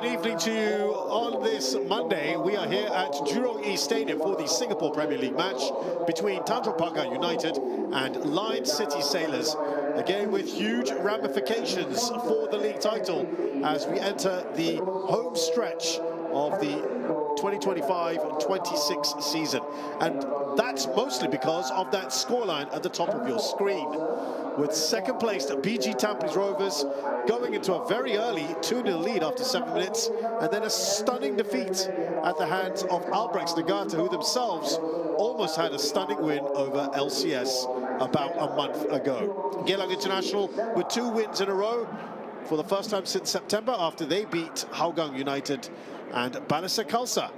evening to you. On this Monday, we are here at Jurong East Stadium for the Singapore Premier League match between Tanjong Pagar United and Lion City Sailors. A game with huge ramifications for the league title as we enter the home stretch of the 2025-26 season. And that's mostly because of that scoreline at the top of your screen, with second placed BG Tampines Rovers going into a very early 2-0 lead after 7 minutes, and then a stunning defeat at the hands of Albrechts Nagata, who themselves almost had a stunning win over LCS about a month ago. Geylang International with 2 wins in a row for the first time since September after they beat Hougang United, and Ballester Khalsa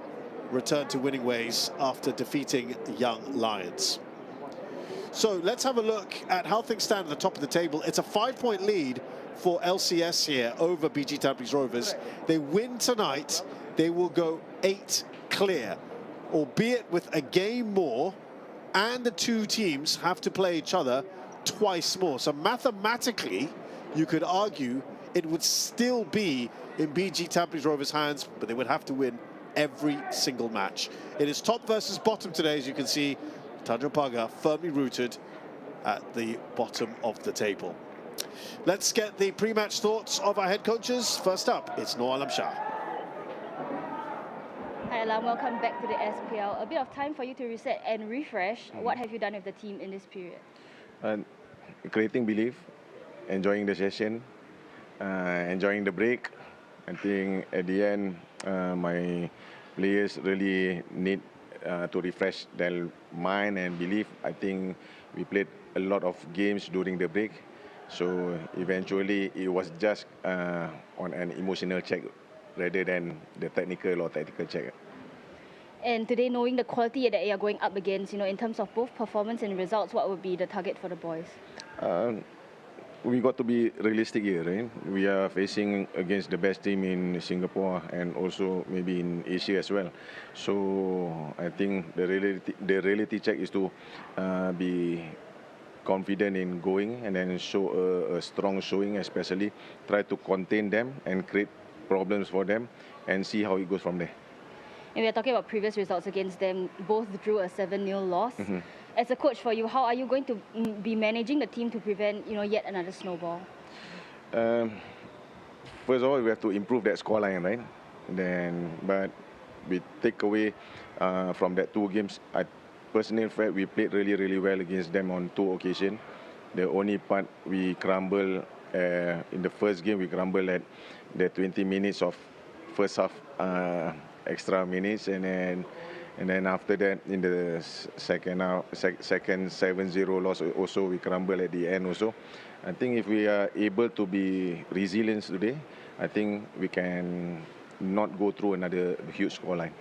returned to winning ways after defeating Young Lions. So let's have a look at how things stand at the top of the table. It's a 5-point lead for LCS here over BG Tampines Rovers. They win tonight, they will go 8 clear, albeit with a game more, and the two teams have to play each other twice more. So mathematically, you could argue it would still be in BG Tampines Rovers' hands, but they would have to win every single match. It is top versus bottom today, as you can see. Tanjong Pagar firmly rooted at the bottom of the table. Let's get the pre-match thoughts of our head coaches. First up, it's Noor Alam Shah. Hi Alam, welcome back to the SPL. A bit of time for you to reset and refresh. What have you done with the team in this period? Creating belief, enjoying the session, enjoying the break. I think at the end, my players really need to refresh their mind and belief. I think we played a lot of games during the break, so eventually it was just on an emotional check rather than the technical or tactical check. And today, knowing the quality that you're going up against, in terms of both performance and results, what would be the target for the boys? We got to be realistic here, right? We are facing against the best team in Singapore and also maybe in Asia as well. So I think the reality check is to be confident in going and then show a strong showing, especially try to contain them and create problems for them and see how it goes from there. And we are talking about previous results against them. Both drew a 7-0 loss. As a coach for you, how are you going to be managing the team to prevent, yet another snowball? First of all, we have to improve that scoreline, right? But we take away from that 2 games. I personally felt we played really well against them on 2 occasions. The only part we crumbled in the first game, we crumbled at the 20 minutes of first half extra minutes, and then after that, in the second 7-0 loss, also we crumble at the end also. I think if we are able to be resilient today, I think we can not go through another huge scoreline.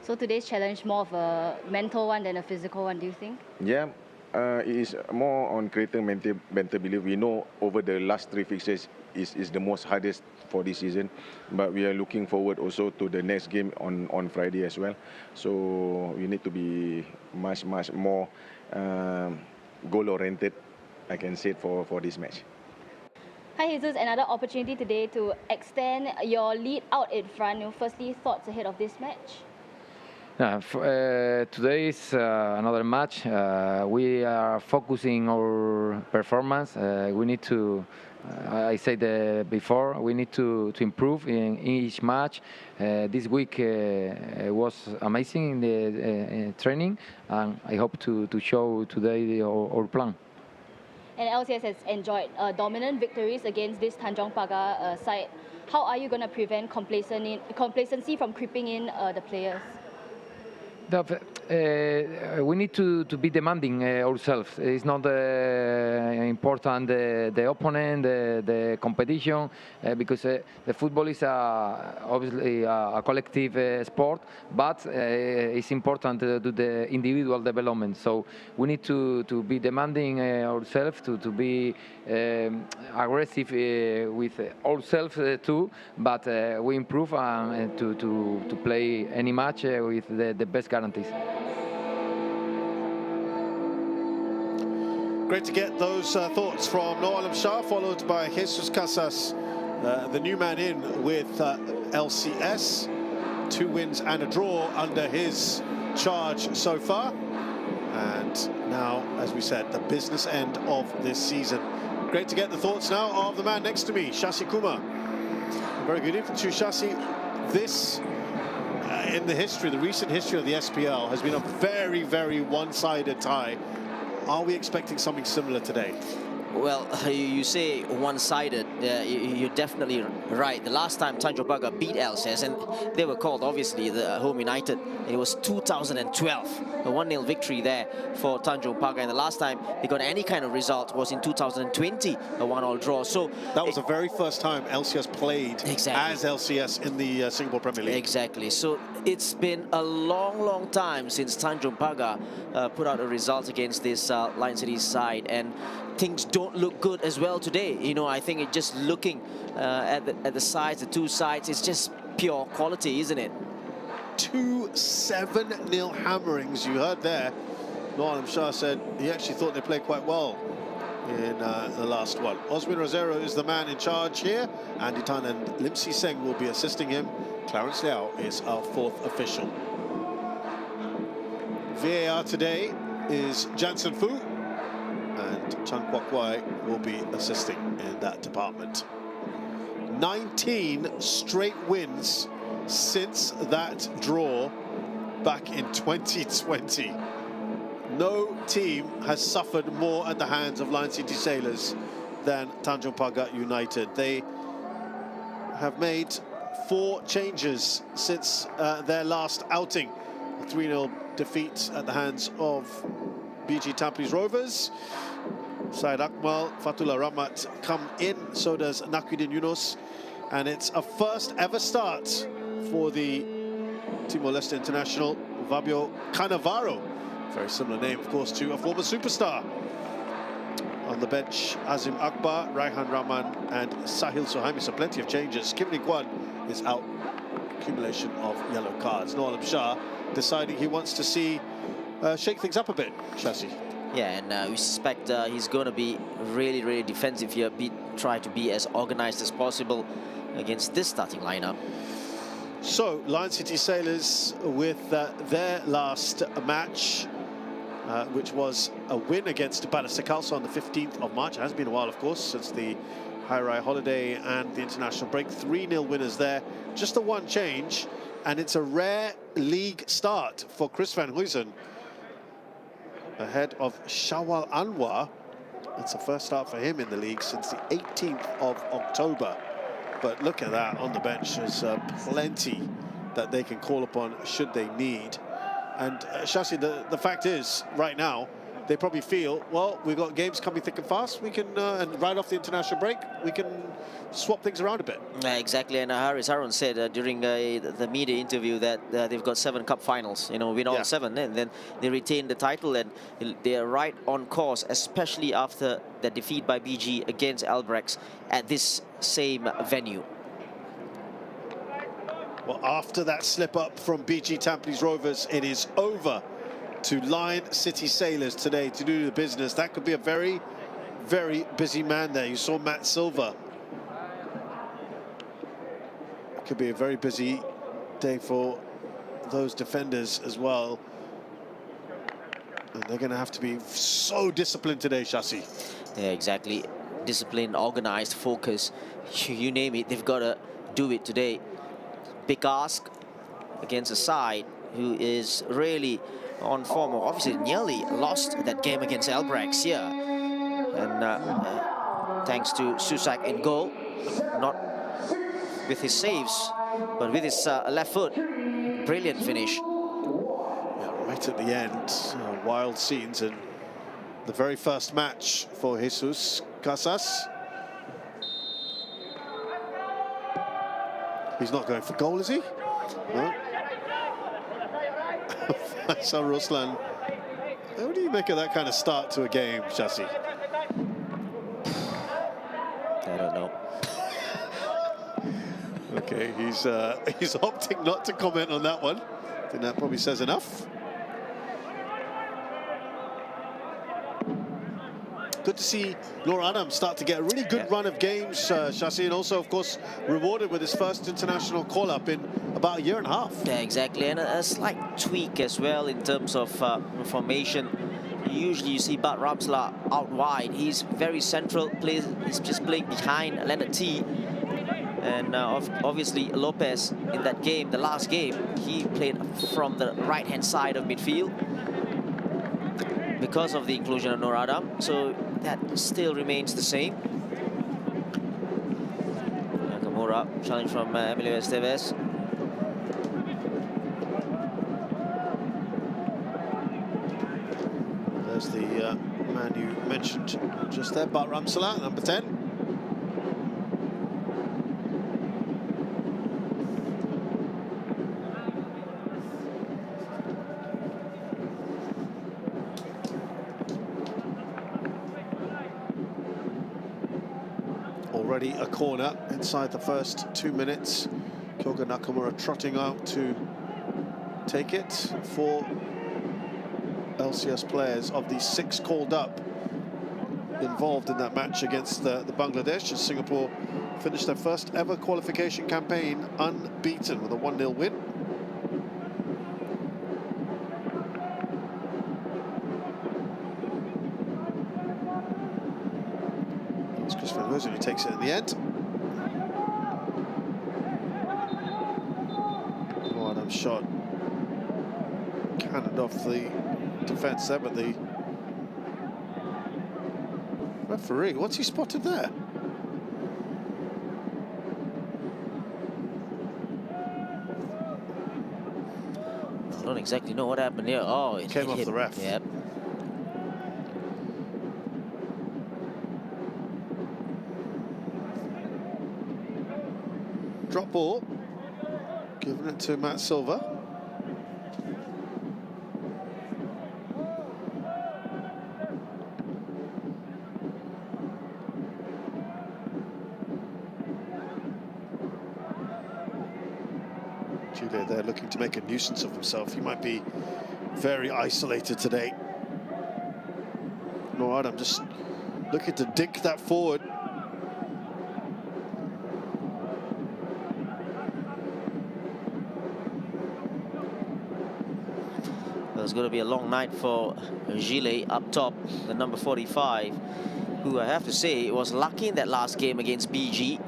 So today's challenge more of a mental one than a physical one, do you think? Yeah, it is more on creating mental belief. We know over the last 3 fixtures is the most hardest for this season, but we are looking forward also to the next game on Friday as well. So we need to be much more goal-oriented, I can say, for this match. Hi Jesus, another opportunity today to extend your lead out in front. Firstly, thoughts ahead of this match? Today is another match. We are focusing our performance. We need to, I said before, we need to improve in each match. This week was amazing in the training, and I hope to show today our plan. And LCS has enjoyed dominant victories against this Tanjong Pagar side. How are you going to prevent complacency from creeping in the players? We need to be demanding ourselves. It's not important the opponent, the competition, because the football is obviously a collective sport, but it's important to do the individual development. So we need to be demanding ourselves, to be aggressive with ourselves too, but we improve to play any match with the best guarantees. Great to get those thoughts from Noor Alam Shah, followed by Jesus Casas the new man in with LCS. 2 wins and a draw under his charge so far. And now, as we said, the business end of this season. Great to get the thoughts now of the man next to me, Shashi Kumar. Very good evening to you, Shashi. This, in the recent history of the SPL, has been a very, very one-sided tie. Are we expecting something similar today? Well, you say one-sided, you're definitely right. The last time Tanjong Pagar beat LCS, and they were called, obviously, the home United, it was 2012. A 1-0 victory there for Tanjong Pagar. And the last time they got any kind of result was in 2020, a 1-1 draw. So that was the very first time LCS played as LCS in the Singapore Premier League. Exactly. So it's been a long, long time since Tanjong Pagar put out a result against this Lion City side, and things don't look good as well today. You know, I think it just looking at the sides, the two sides, it's just pure quality, isn't it? 2 7-0 hammerings you heard there. Noam Shah said he actually thought they played quite well in the last one. Oswin Rosero is the man in charge here. Andy Tan and Lim Si Seng will be assisting him. Clarence Liao is our 4th official. VAR today is Jansen Fu, and Chan Kwok Wai will be assisting in that department. 19 straight wins since that draw back in 2020. No team has suffered more at the hands of Lion City Sailors than Tanjong Pagar United. They have made 4 changes since their last outing. A 3-0 defeat at the hands of BG Tampines Rovers. Syed Akmal, Fatullah Rahmat come in, so does Nakuddin Yunus. And it's a first ever start for the Timor-Leste international, Fabio Cannavaro. Very similar name, of course, to a former superstar. On the bench, Azim Akbar, Raihan Rahman, and Sahil Suhaimi. So plenty of changes. Kim Lee Kwan is out. Accumulation of yellow cards. Noam Shah deciding he wants to see shake things up a bit, Shashi. Yeah, and we suspect he's going to be really, really defensive here. Try to be as organized as possible against this starting lineup. So, Lion City Sailors with their last match, which was a win against Balestier Khalsa on the 15th of March. It has been a while, of course, since the Hari Raya holiday and the international break. 3-0 winners there. Just the one change, and it's a rare league start for Chris van Huysen, ahead of Shawal Anwar. It's the first start for him in the league since the 18th of October. But look at that on the bench. There's plenty that they can call upon should they need. And Shashi, the fact is, right now, they probably feel, well, we've got games coming thick and fast. We can, and right off the international break, we can swap things around a bit. Exactly, and Haris Harun said during the media interview that they've got 7 cup finals, you know, win all 7, and then they retain the title, and they are right on course, especially after the defeat by BG against Albrechts at this same venue. Well, after that slip-up from BG Tampines Rovers, it is over to Lion City Sailors today to do the business. That could be a very, very busy man there. You saw Matt Silva. It could be a very busy day for those defenders as well. And they're going to have to be so disciplined today, Shashi. Yeah, exactly. Discipline, organized, focus, you name it, they've got to do it today. Big ask against a side who is really on form, or obviously nearly lost that game against Albrechts here. And thanks to Susak in goal, not with his saves, but with his left foot. Brilliant finish. Yeah, right at the end, wild scenes, and the very first match for Jesus Casas. He's not going for goal, is he? No. So Ruslan, how do you make of that kind of start to a game, Shashi? I don't know. Okay, he's opting not to comment on that one. I think that probably says enough. good to see Noor Adam start to get a really good run of games, Shashi, and also, of course, rewarded with his first international call-up in about a year and a half. Yeah, exactly, and a slight tweak as well in terms of formation. Usually you see Bart Ramsla out wide. He's very central, he's just playing behind Leonard T. And obviously Lopez in that game, the last game, he played from the right-hand side of midfield because of the inclusion of Noor Adam. So that still remains the same. Nakamura, challenge from Emilio Estevez. There's the man you mentioned just there, Bart Ramsala, number 10. Already a corner inside the first 2 minutes. Kyoga Nakamura trotting out to take it for LCS players. Of the 6 called up involved in that match against the Bangladesh, as Singapore finished their first ever qualification campaign unbeaten with a 1-0 win. It's Chris Van Hoosen who takes it in the end. Oh, Adam's shot cannoned off the defence there, but the referee, what's he spotted there? I don't exactly know what happened here. Oh, it came off hit. the ref. Yep. Drop ball, giving it to Matt Silva. Chile there looking to make a nuisance of himself. He might be very isolated today. Noor Adam just looking to dink that forward. It's going to be a long night for Gile up top, the number 45, who I have to say was lucky in that last game against BG,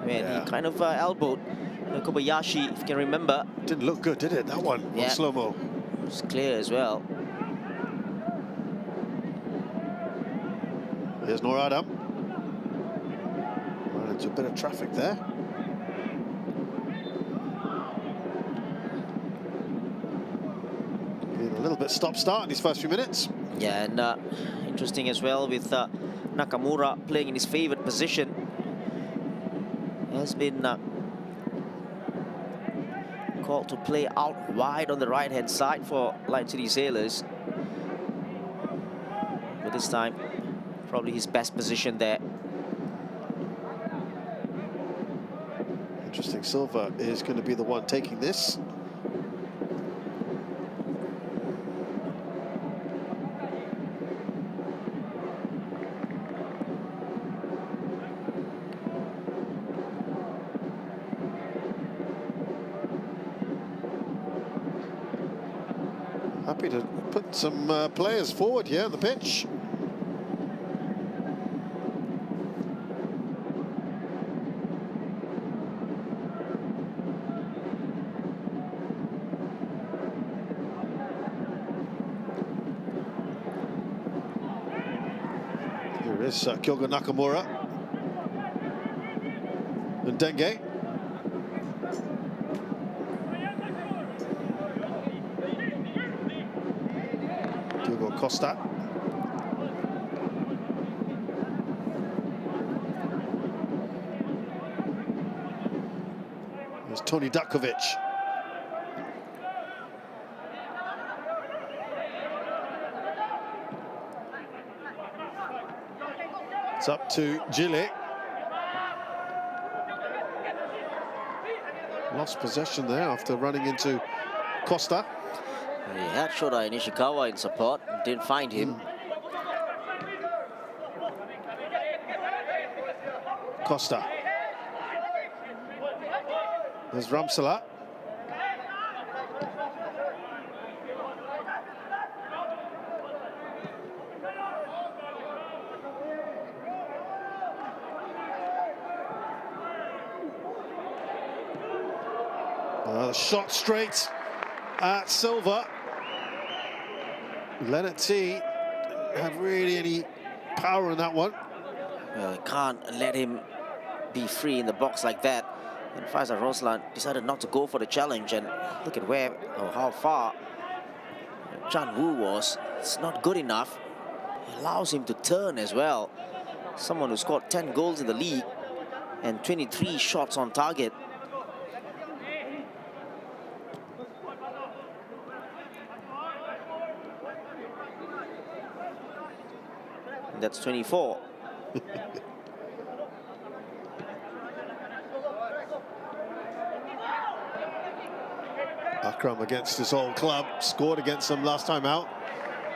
when he kind of elbowed Kobayashi, if you can remember. Didn't look good, did it, that one, on slow-mo? It's clear as well. Here's Noor Adam. Ran into a bit of traffic there. Being a little bit stop-start in his first few minutes. Yeah, and interesting as well with Nakamura playing in his favoured position. Has been called to play out wide on the right-hand side for Light City Sailors. But this time, probably his best position there. Interesting, Silva is going to be the one taking this. Happy to put some players forward here on the pitch. Here is Kyoga Nakamura and Denge. Costa. There's Tony Dakovic. It's up to Gile. Lost possession there after running into Costa. He had Shoda Nishikawa in support, didn't find him. Costa. There's Ramsala. Shot straight at Silva. Leonard T didn't have really any power in that one. Well, you can't let him be free in the box like that. And Faisal Roslan decided not to go for the challenge. And look at where, or how far Chan Woo was. It's not good enough. It allows him to turn as well. Someone who scored 10 goals in the league and 23 shots on target. And that's 24. Akram against his old club, scored against them last time out.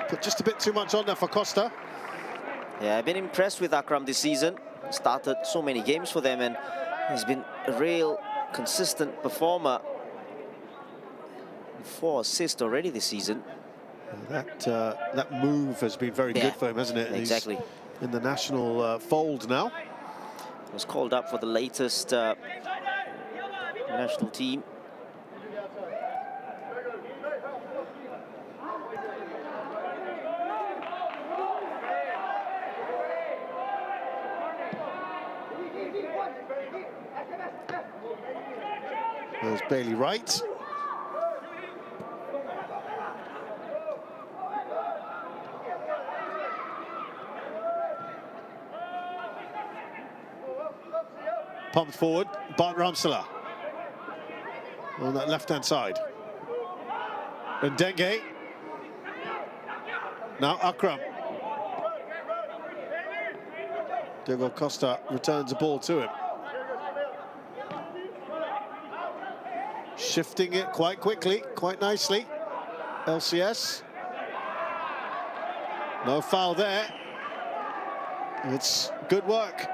Put just a bit too much on there for Costa. Yeah, I've been impressed with Akram this season. Started so many games for them and he's been a real consistent performer. 4 assists already this season. That move has been very good for him, hasn't it? Exactly. He's in the national fold now. Was called up for the latest national team. There's Bailey Wright. Pumped forward, Bart Ramsala on that left-hand side. And Dengue. Now Akram. Diego Costa returns the ball to him. Shifting it quite quickly, quite nicely. LCS. No foul there. It's good work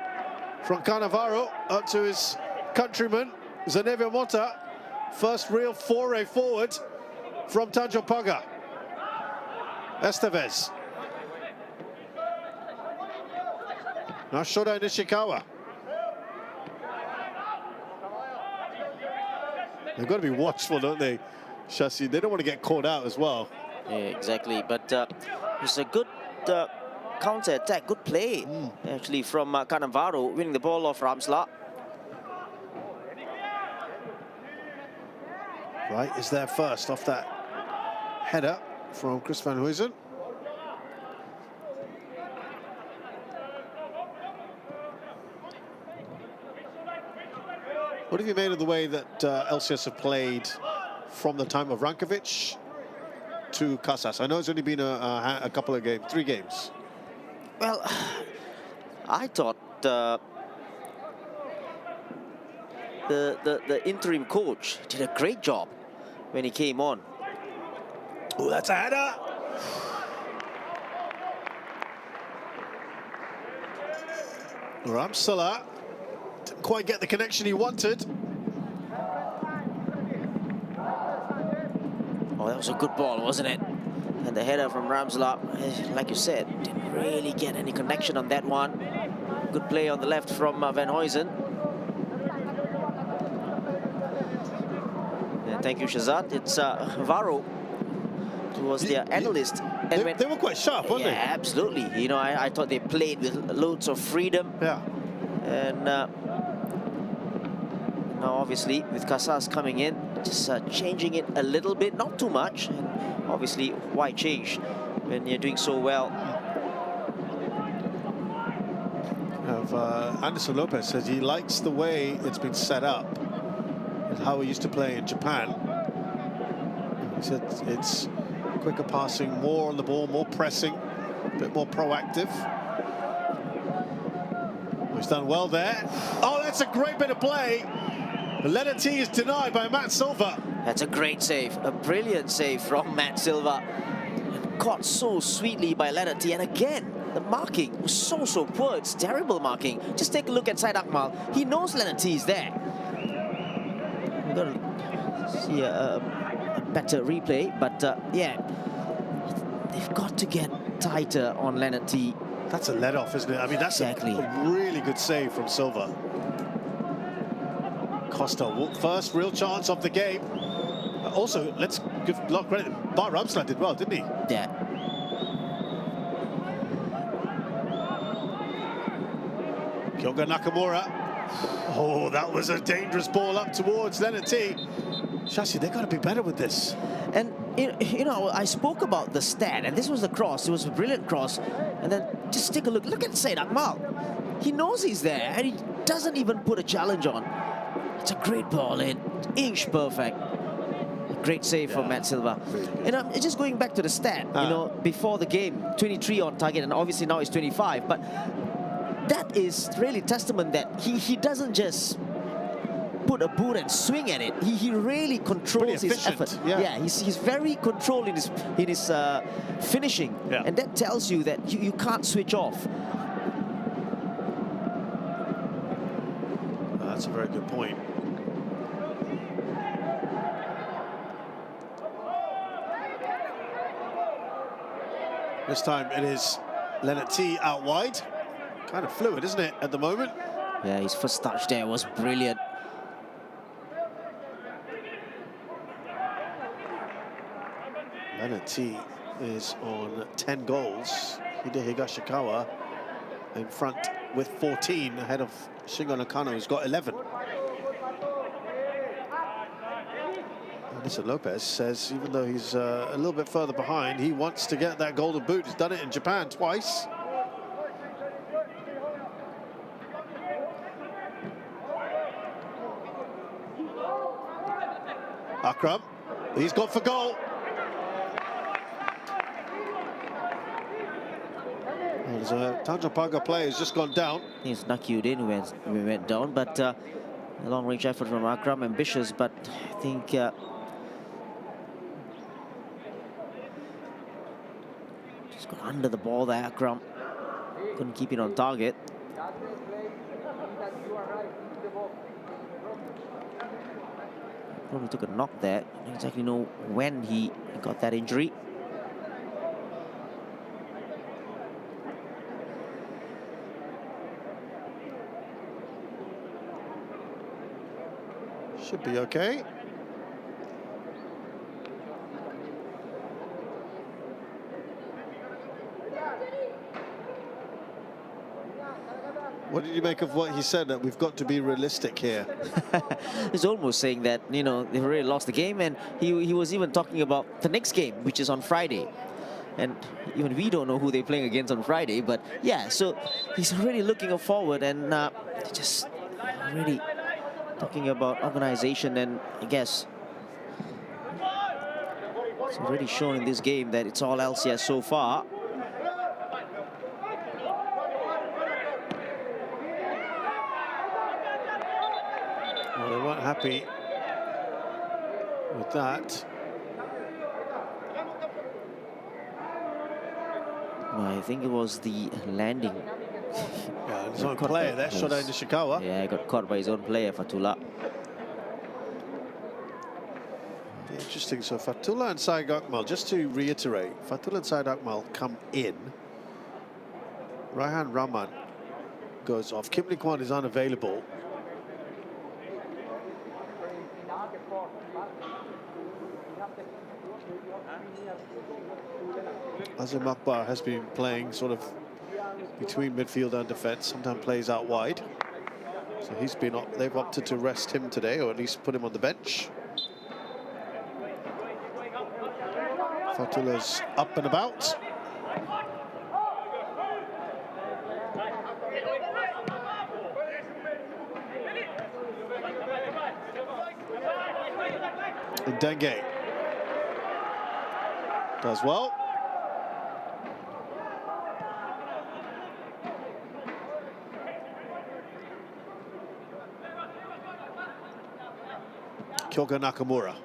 from Cannavaro up to his countryman, Zanevia Mota. First real foray forward from Tanjong Pagar. Estevez. Now Shoda Nishikawa. They've got to be watchful, don't they, Shasi? They don't want to get caught out as well. Yeah, exactly. But it's a good counter-attack, good play, actually, from Cannavaro, winning the ball off Ramsala. Right, is there first off that header from Chris van Huysen. What have you made of the way that LCS have played from the time of Rankovic to Casas? I know it's only been a couple of games, 3 games. Well, I thought the interim coach did a great job when he came on. Oh, that's a header. Ramsala didn't quite get the connection he wanted. Oh, that was a good ball, wasn't it? And the header from Ramsala, like you said, didn't really get any connection on that one. Good play on the left from Van Huysen. And thank you, Shazad. It's Varo, who was their analyst. And they were quite sharp, weren't they? Yeah, absolutely. You know, I thought they played with loads of freedom. Yeah. And now, obviously, with Casas coming in, just changing it a little bit, not too much. And obviously, why change when you're doing so well? Anderson Lopez says he likes the way it's been set up, and how he used to play in Japan. He said it's quicker passing, more on the ball, more pressing, a bit more proactive. He's done well there. Oh, that's a great bit of play. Leonard T is denied by Matt Silva. That's a great save, a brilliant save from Matt Silva. And caught so sweetly by Leonard T. And again, the marking was so poor. It's terrible marking. Just take a look at Syed Akmal. He knows Leonard T is there. We've got to see a better replay, but yeah, they've got to get tighter on Leonard T. That's a let-off, isn't it? I mean, that's exactly a really good save from Silva. Costa, first real chance of the game. Also, let's give a lot of credit. Bar Ramsland did well, didn't he? Yeah. Kyoga Nakamura. Oh, that was a dangerous ball up towards Leonard T. Shashi, they've got to be better with this. And, you know, I spoke about the stat, and this was the cross. It was a brilliant cross. And then just take a look. Look at Syed Akmal. He knows he's there, and he doesn't even put a challenge on. It's a great ball in. Inch perfect. Great save from Matt Silva. And I'm just going back to the stat, you know, before the game, 23 on target, and obviously now it's 25. But that is really testament that he doesn't just put a boot and swing at it. He really controls his effort. Yeah, he's very controlled in his finishing, and that tells you that you can't switch off. That's a very good point. This time it is Leonard T out wide. Kind of fluid, isn't it, at the moment? Yeah, his first touch there was brilliant. Leonard T is on 10 goals. Hide Higashikawa in front with 14, ahead of Shingo Nakano, who's got 11. Anderson Lopez says even though he's a little bit further behind, he wants to get that golden boot. He's done it in Japan twice. Akram, he's gone for goal. Well, there's a Tanjong Pagar player who's just gone down. He's Nakyudin when we went down, but a long-range effort from Akram, ambitious, but I think just got under the ball there. Akram couldn't keep it on target. Probably took a knock there. I don't exactly know when he got that injury. Should be okay. What did you make of what he said, that we've got to be realistic here? He's almost saying that, you know, they've already lost the game, and he was even talking about the next game, which is on Friday. And even we don't know who they're playing against on Friday, but yeah, so he's already looking forward, and just really talking about organization, and I guess it's already shown in this game that it's all LCS so far. Well, they weren't happy with that. I think it was the landing. Yeah, his own player there, Shoda Nishikawa. Yeah, he got caught by his own player, Fatullah. Interesting. So Fatullah and Syed Akmal, just to reiterate, Fatullah and Syed Akmal come in. Raihan Rahman goes off. Kim Lee Kwan is unavailable. Azim Akbar has been playing sort of between midfield and defence, sometimes plays out wide. So they've opted to rest him today, or at least put him on the bench. Fatullah's up and about. And Dengue does well. Kyoga Nakamura.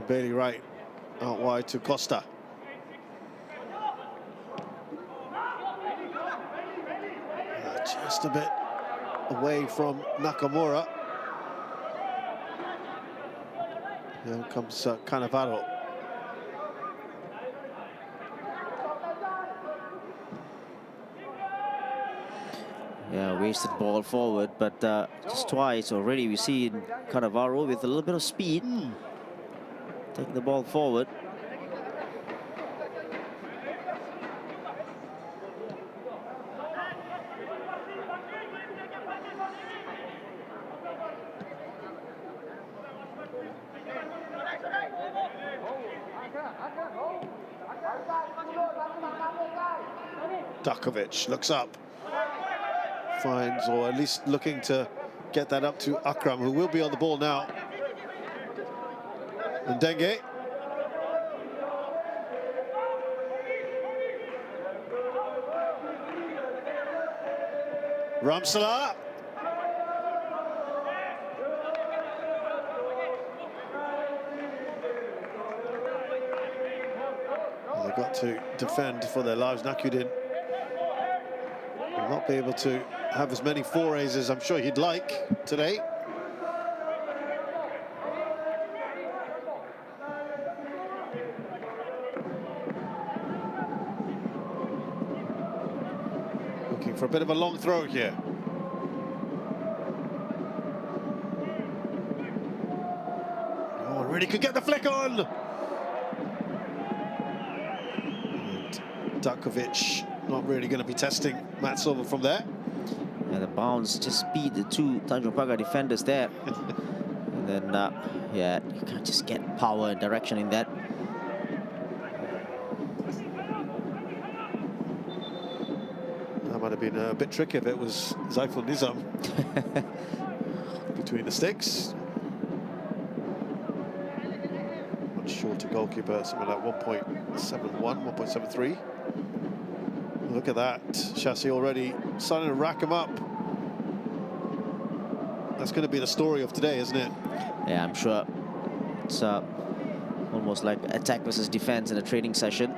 Barely right, out wide to Costa. Just a bit away from Nakamura. Here comes Cannavaro. Yeah, wasted ball forward, but just twice already we see Cannavaro with a little bit of speed. Taking the ball forward. Dakovic looks up, finds, or at least looking to get that up to Akram, who will be on the ball now. And Dengue. Ramsala. Well, they've got to defend for their lives. Nakudin will not be able to have as many forays as I'm sure he'd like today. Looking for a bit of a long throw here. Oh, really could get the flick on. And Dakovic not really going to be testing Matt Silva from there. Yeah, the bounce just beat the two Tanjong Pagar defenders there. And then, yeah, you can't just get power and direction in that. That might have been a bit tricky if it was Zaiful Nizam between the sticks. Much shorter goalkeeper, something like 1.71, 1.73. Look at that, Chassis already starting to rack him up. That's going to be the story of today, isn't it? Yeah, I'm sure. It's almost like attack versus defense in a training session.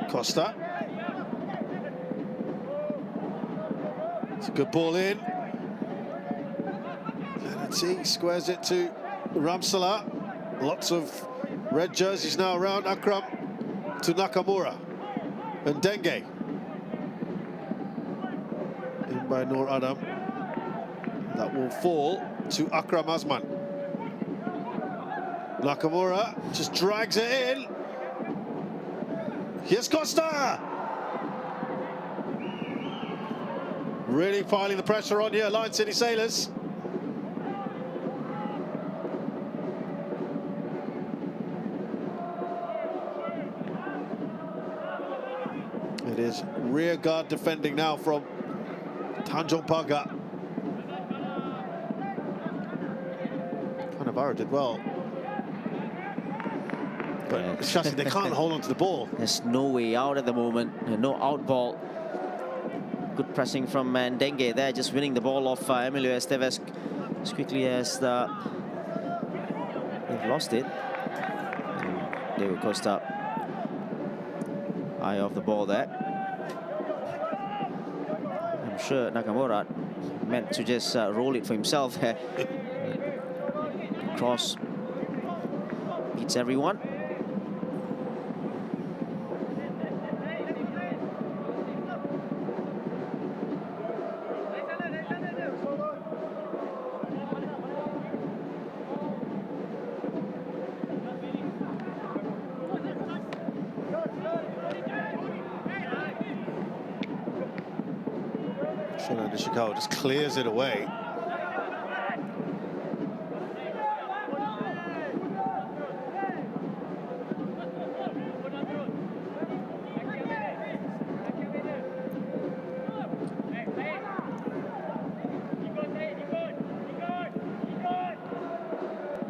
Costa. It's a good ball in. Let's see, squares it to Ramsala. Lots of red jerseys now around. Akram to Nakamura. And Dengue. In by Noor Adam. That will fall to Akram Azman. Nakamura just drags it in. Here's Costa! Really piling the pressure on here, Lion City Sailors. It is rear guard defending now from Tanjong Pagar. Cannavaro did well. But Chassis, they can't hold on to the ball. There's no way out at the moment. No out ball. Good pressing from Dengue there, just winning the ball off Emilio Estevez as quickly as they've lost it. Diego Costa eye off the ball there. I'm sure Nakamura meant to just roll it for himself. Cross beats everyone. Nishikawa just clears it away.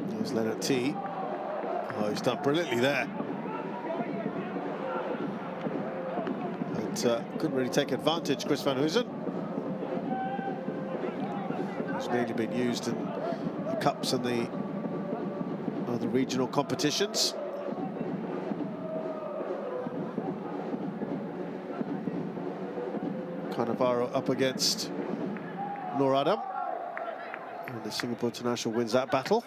There's Leonard T. Oh, he's done brilliantly there. But couldn't really take advantage, Chris Van Hoosen. It's mainly been used in the cups and the other regional competitions. Cannavaro up against Nur Adam. And the Singapore International wins that battle.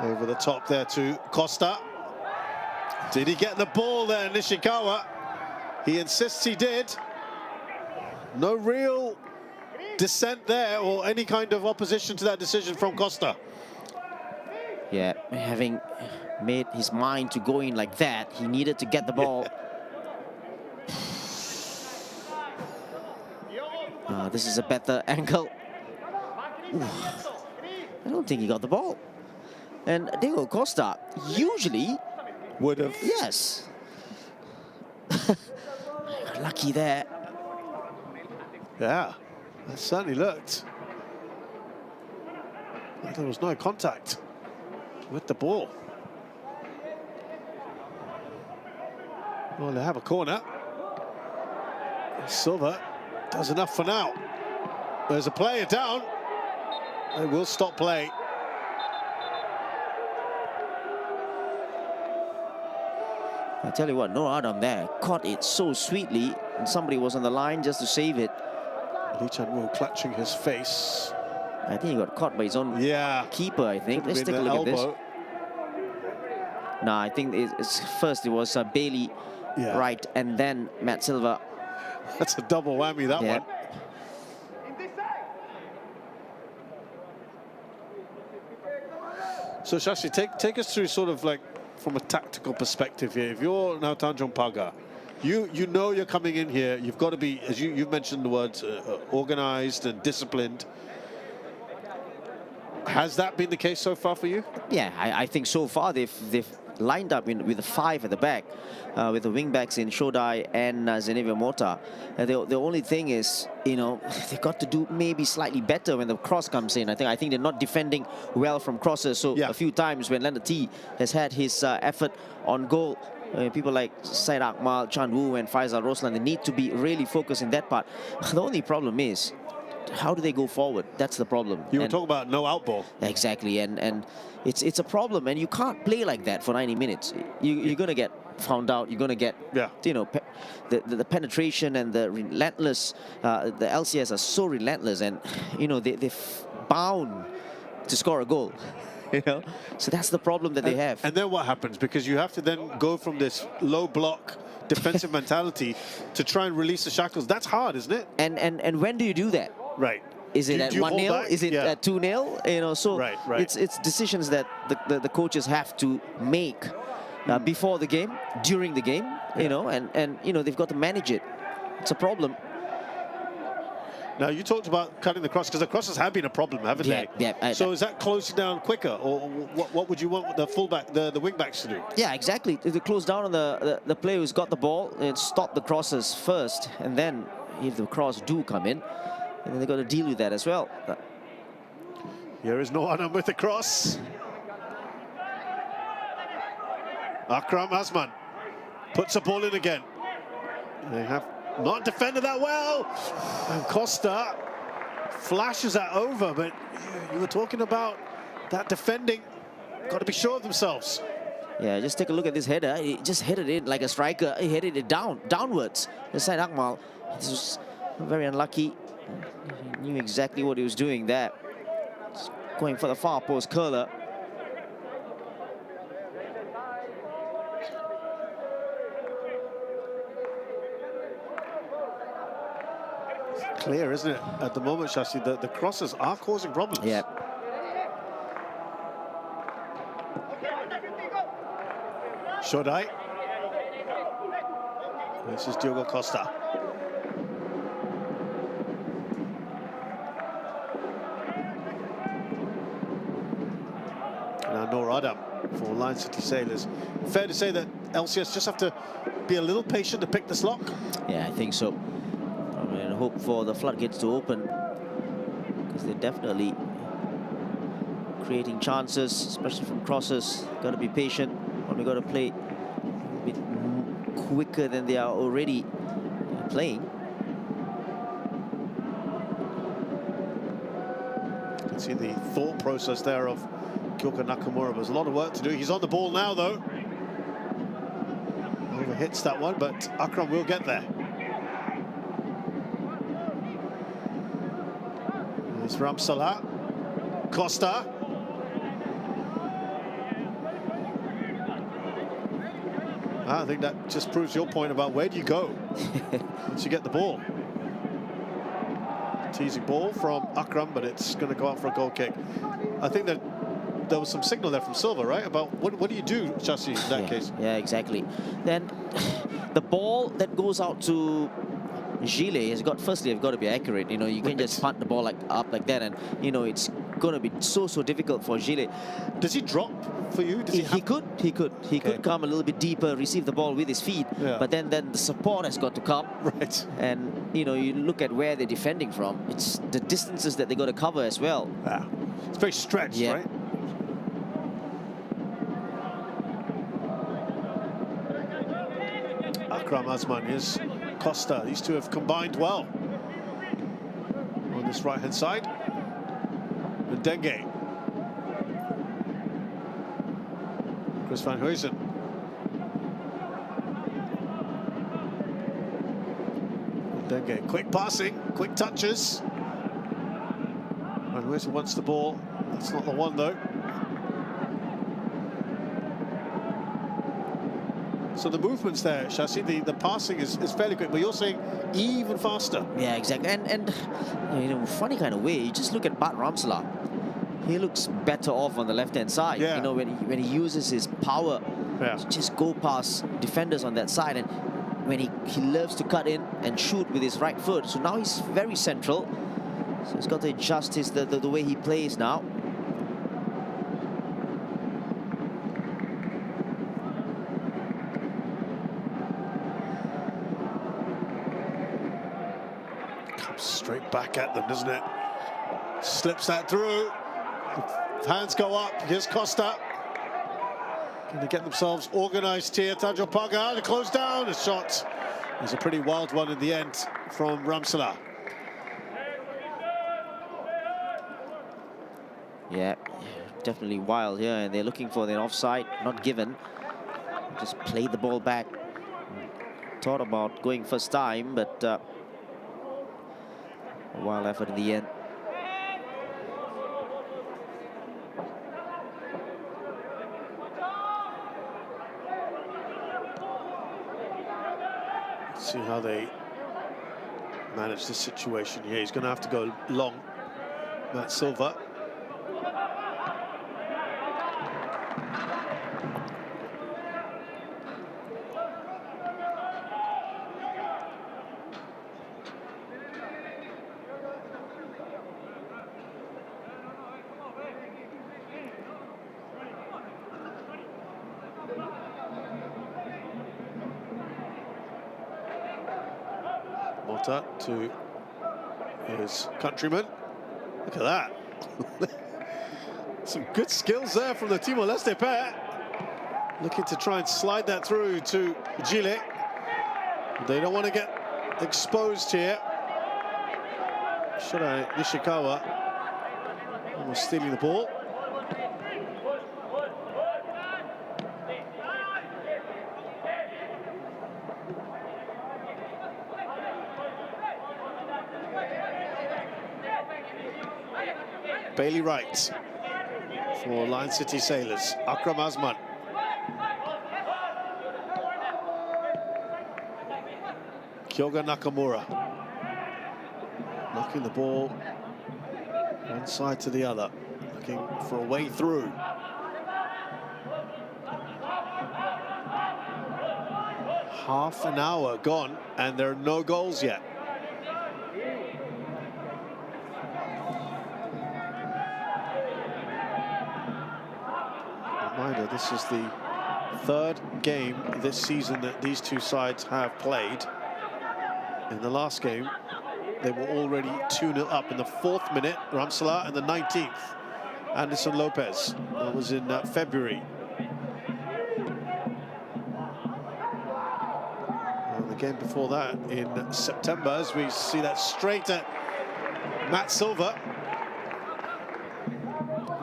Over the top there to Costa. Did he get the ball there, Nishikawa? He insists he did. No real dissent there or any kind of opposition to that decision from Costa. Yeah, having made his mind to go in like that, he needed to get the ball. This is a better angle. Ooh. I don't think he got the ball. And Diego Costa usually would have. Yes. Lucky there. Yeah, that certainly looked. There was no contact with the ball. Well, they have a corner. Silva does enough for now. There's a player down. They will stop play. I tell you what, no Adam there caught it so sweetly, and somebody was on the line just to save it. Lee Chan-woo clutching his face. I think he got caught by his own keeper, I think. Let's take a look at this. No, I think it's first it was Bailey right, and then Matt Silva. That's a double whammy, that one. So Shashi, take us through sort of like from a tactical perspective here. If you're now Tanjong Pagar, you know you're coming in here, you've got to be, as you've mentioned the words, organized and disciplined. Has that been the case so far for you? Yeah, I think so far they've lined up with the 5 at the back, with the wing backs in Shodai and Zenevia Mota. The only thing is, you know, they've got to do maybe slightly better when the cross comes in. I think they're not defending well from crosses. So a few times when Leonard T has had his effort on goal, people like Syed Akmal, Chan Woo and Faisal Roslan, they need to be really focused in that part. The only problem is, how do they go forward? That's the problem. You were talking about no out ball. Exactly, and it's a problem, and you can't play like that for 90 minutes. You're going to get found out. You're going to get, you know, the penetration and the relentless. The LCS are so relentless, and you know they're bound to score a goal. You know, so that's the problem that they have. And then what happens? Because you have to then go from this low block defensive mentality to try and release the shackles. That's hard, isn't it? And when do you do that? Right. Is it at 1-0? Is it at 2-0? You know, so it's decisions that the coaches have to make before the game, during the game, you know, and you know they've got to manage it. It's a problem. Now you talked about cutting the cross, because the crosses have been a problem, haven't they? Yeah. So is that closing down quicker, or what would you want the fullback, the wing backs to do? Yeah, exactly. To close down on the player who's got the ball and stop the crosses first, and then if the cross do come in, and then they've got to deal with that as well. Here is Noanam with the cross. Akram Asman puts the ball in again. They have not defended that well. And Costa flashes that over, but you were talking about that defending. Got to be sure of themselves. Yeah, just take a look at this header. He just headed it like a striker. He headed it downwards. Syed Akmal, this was very unlucky. He knew exactly what he was doing there. Just going for the far post curler. Clear, isn't it? At the moment, Shashi, the crosses are causing problems. Yeah. Shodai. This is Diogo Costa. Now Nur Adam for Lion City Sailors. Fair to say that LCS just have to be a little patient to pick this lock? Yeah, I think so. And hope for the floodgates to open, because they're definitely creating chances, especially from crosses. Got to be patient. Only got to play a bit quicker than they are already playing. You can see the thought process there of Kyoka Nakamura. There's a lot of work to do. He's on the ball now, though. Overhits that one, but Akram will get there. There's Ramsala. Costa. I think that just proves your point about where do you go once you get the ball. Teasing ball from Akram, but it's going to go out for a goal kick. I think that there was some signal there from Silva, right? About what do you do, Chassis, in that case? Yeah, exactly. Then the ball that goes out to Gile has got, firstly, you've got to be accurate. You know, you can't just punt the ball up like that, and you know it's going to be so difficult for Gile. Does he drop for you? Does He could come a little bit deeper, receive the ball with his feet, but then the support has got to come. Right. And you know, you look at where they're defending from. It's the distances that they got to cover as well. Yeah. It's very stretched, right? Akram Azman is Costa. These two have combined well on this right-hand side. And Dengue. Chris van Huysen. Dengue, quick passing, quick touches. Van Huysen wants the ball. That's not the one, though. So the movements there, Shasi, the passing is fairly quick, but you're saying even faster. Yeah, exactly. And you know, funny kind of way, you just look at Bart Ramsala. He looks better off on the left-hand side. Yeah. You know, when he uses his power to just go past defenders on that side, and when he loves to cut in and shoot with his right foot. So now he's very central. So he's got to adjust the way he plays now. Straight back at them, doesn't it? Slips that through. Hands go up. Here's Costa. Can they get themselves organised here? Tanjong Pagar to close down. A shot. It's a pretty wild one in the end from Ramsala. Yeah, definitely wild here, and they're looking for the offside, not given. Just played the ball back. Thought about going first time, but a wild effort in the end. Let's see how they manage this situation here. He's going to have to go long, Matt Silva. Mota to his countryman. Look at that. Some good skills there from the Timor-Leste pair. Looking to try and slide that through to Gile. They don't want to get exposed here. Shirai Nishikawa almost stealing the ball. Bailey Wright for Lion City Sailors. Akram Azman. Kyoga Nakamura. Knocking the ball one side to the other. Looking for a way through. Half an hour gone and there are no goals yet. Reminder, this is the third game this season that these two sides have played. In the last game, they were already 2-0 up in the 4th minute, Ramsala, and the 19th. Anderson Lopez. That was in February. And the game before that in September, as we see that straight at Matt Silva.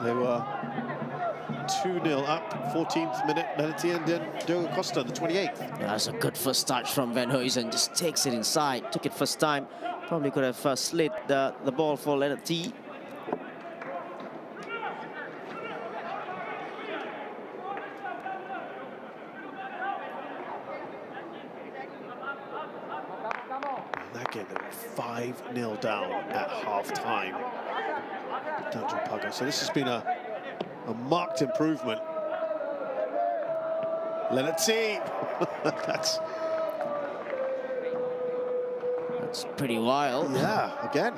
They were 2-0 up, 14th minute, Lenati and then Diogo Costa, the 28th. That's a good first touch from Van Huysen, just takes it inside, took it first time. Probably could have slid the ball for Lenati. That game, they were 5-0 down at half-time. Tanjong Pagar. So this has been a marked improvement. Lenati. That's pretty wild. Yeah, again.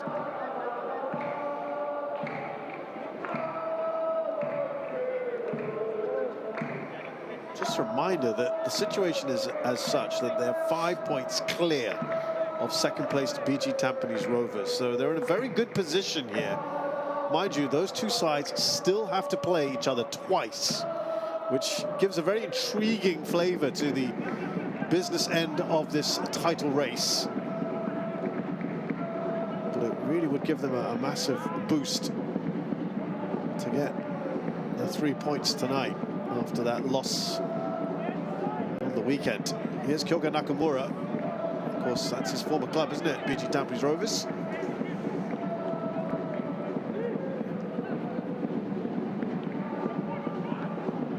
Just a reminder that the situation is as such that they're 5 points clear of second place to BG Tampines Rovers. So they're in a very good position here. Mind you, those two sides still have to play each other twice, which gives a very intriguing flavor to the business end of this title race. But it really would give them a massive boost to get the 3 points tonight after that loss on the weekend. Here's Kyoga Nakamura. Of course, that's his former club, isn't it? BG Tampines Rovers.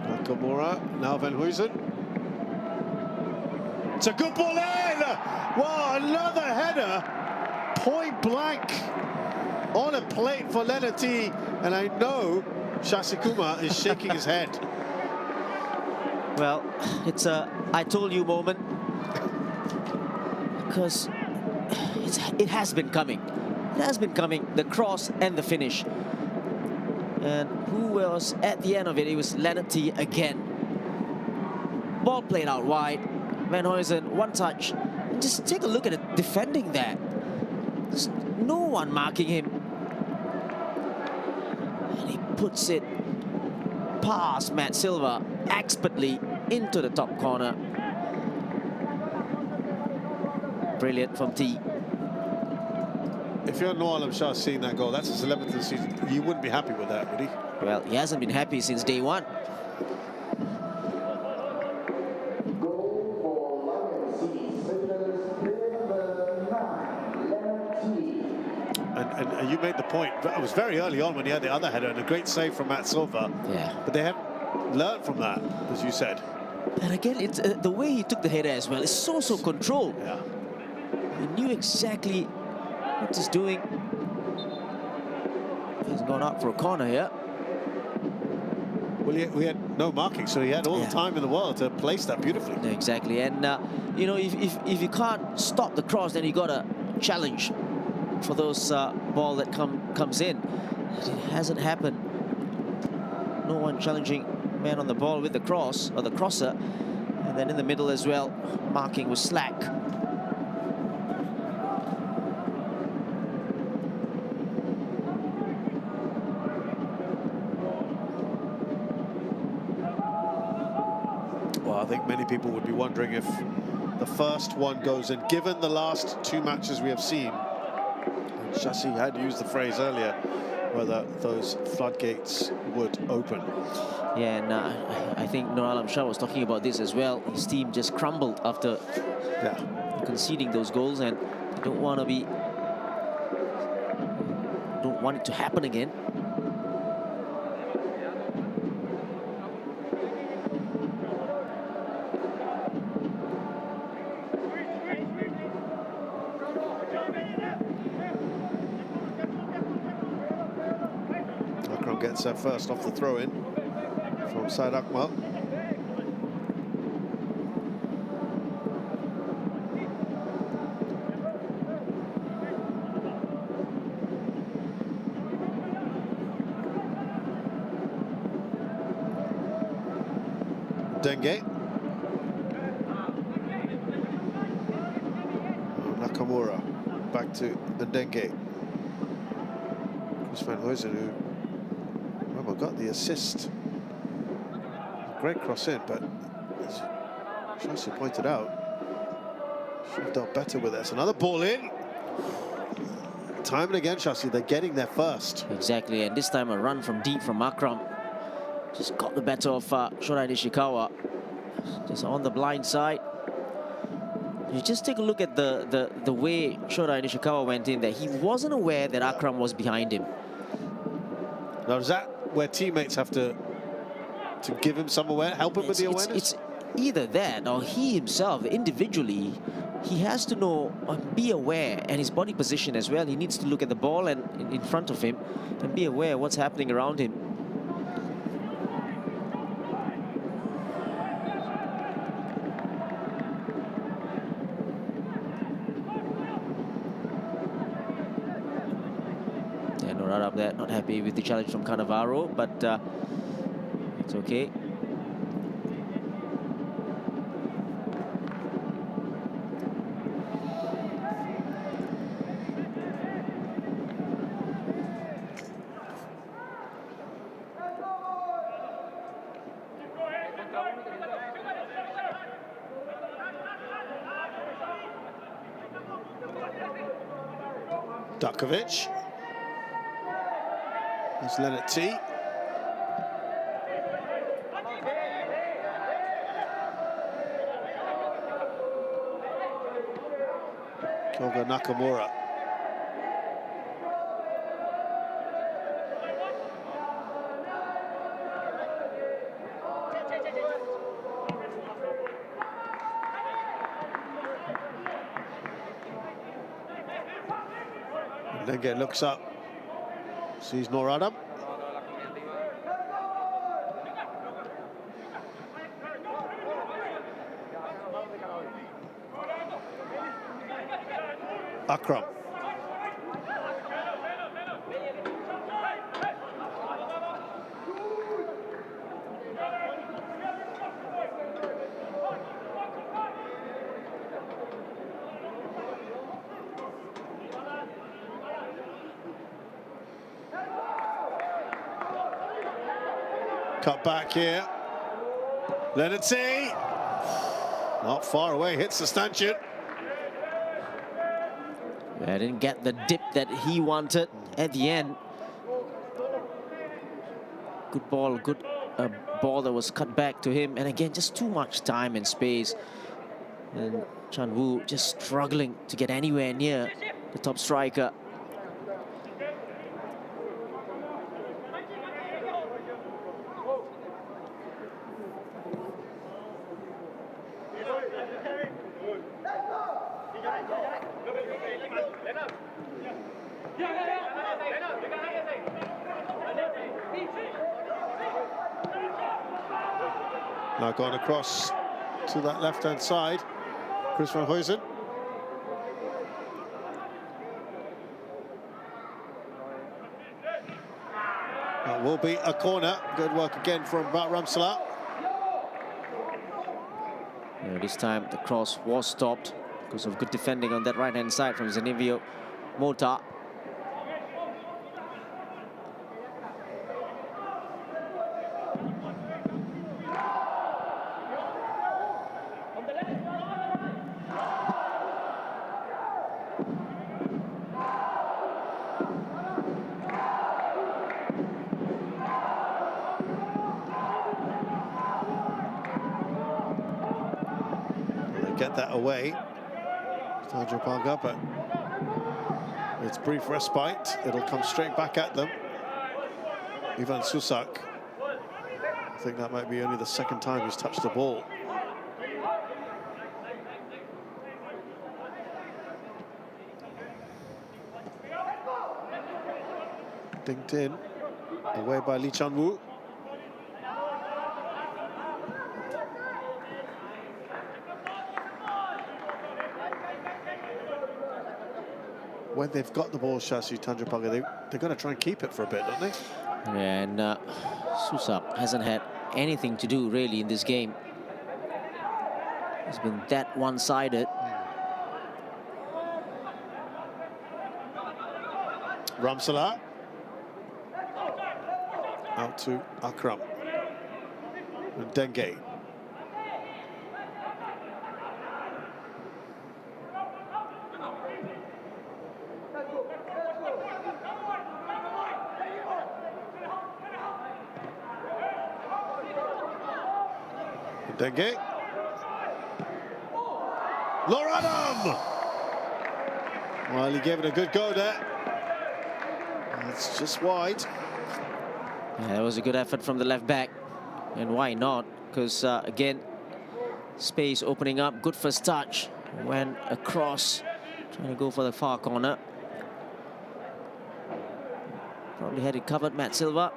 Nakamura, now Van Huysen. It's a good ball in! Wow, another header, point blank on a plate for Lenati, and I know Shasikuma is shaking his head. Well, it's a I told you moment, because it has been coming. It has been coming, the cross and the finish. And who was at the end of it? It was Lenati again. Ball played out wide. Van Huysen, one touch. And just take a look at it, defending that. There's no one marking him. And he puts it past Matt Silva, expertly into the top corner. Brilliant from T. If you're Noor Alam Shah seeing that goal, that's his 11th of the season, you wouldn't be happy with that, would he? Well, he hasn't been happy since day one. And you made the point, it was very early on when he had the other header and a great save from Matt Silva. Yeah. But they haven't learned from that, as you said. And again, it's the way he took the header as well. It's so controlled. Yeah. He knew exactly what he's doing. He's gone up for a corner here. Well, we had no marking, so he had all the time in the world to place that beautifully. Yeah, exactly. And, you know, if you can't stop the cross, then you got to challenge for those ball that comes in. It hasn't happened. No one challenging man on the ball with the cross, or the crosser. And then in the middle as well, marking was slack. Well, I think many people would be wondering if the first one goes in, given the last two matches we have seen. And Shasi had used the phrase earlier, whether those floodgates would open. Yeah, and I think Noor Alam Shah was talking about this as well. His team just crumbled after conceding those goals, and they don't want it to happen again. Akram gets that first off the throw-in from Said Akmal. Denge. Nakamura back to Denge. Chris Van Huysen, who, remember, got the assist. Great cross in, but as Chelsea pointed out, should have done better with it. It's another ball in. Time and again, Chelsea, they're getting there first. Exactly, and this time a run from deep from Akram. Just got the better of Shota Nishikawa. Just on the blind side. You just take a look at the way Shota Nishikawa went in there. He wasn't aware that Akram was behind him. Now, is that where teammates have to give him some awareness, help him with the awareness? It's either that or he himself, individually, he has to know, be aware, and his body position as well. He needs to look at the ball and in front of him and be aware of what's happening around him. Right up there, not happy with the challenge from Cannavaro, but it's okay. Dukovic. There's Leonard T. Kyogo Nakamura. Lenge looks up, sees Noor Adam. Akram. Cut back here. Leonard T. Not far away, hits the stanchion. I didn't get the dip that he wanted at the end. Good ball, good ball that was cut back to him. And again, just too much time and space. And Chan Woo just struggling to get anywhere near the top striker. Now gone across to that left-hand side. Chris van Huysen. That will be a corner. Good work again from Bart Ramselaar. This time the cross was stopped because of good defending on that right-hand side from Zenivio Mota. Get that away, Tanjong Pagar, but it's brief respite. It'll come straight back at them. Ivan Susak, I think that might be only the second time he's touched the ball. Dinked in, away by Lee Chan-woo. When they've got the ball, Shashi Tanjong Pagar, they're going to try and keep it for a bit, don't they? And Susak hasn't had anything to do really in this game. It's been that one-sided. Ramselaar. Out to Akram. And Dengue. Dengue. Loradam! Well, he gave it a good go there. It's just wide. Yeah, that was a good effort from the left back. And why not? Because, again, space opening up. Good first touch. Went across. Trying to go for the far corner. Probably had it covered, Matt Silva.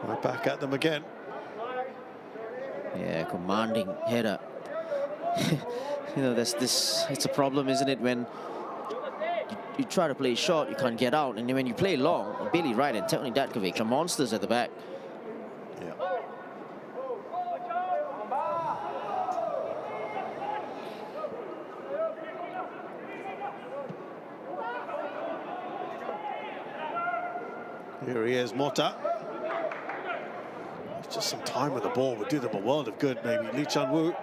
Right back at them again. Yeah, commanding header. You know, there's this, it's a problem, isn't it, when you try to play short, you can't get out, and then when you play long, Bailey Wright and Tony Datkovic are monsters at the back. Yeah. Here he is, Mota. Just some time with the ball would do them a world of good, maybe. Lee Chan-woo.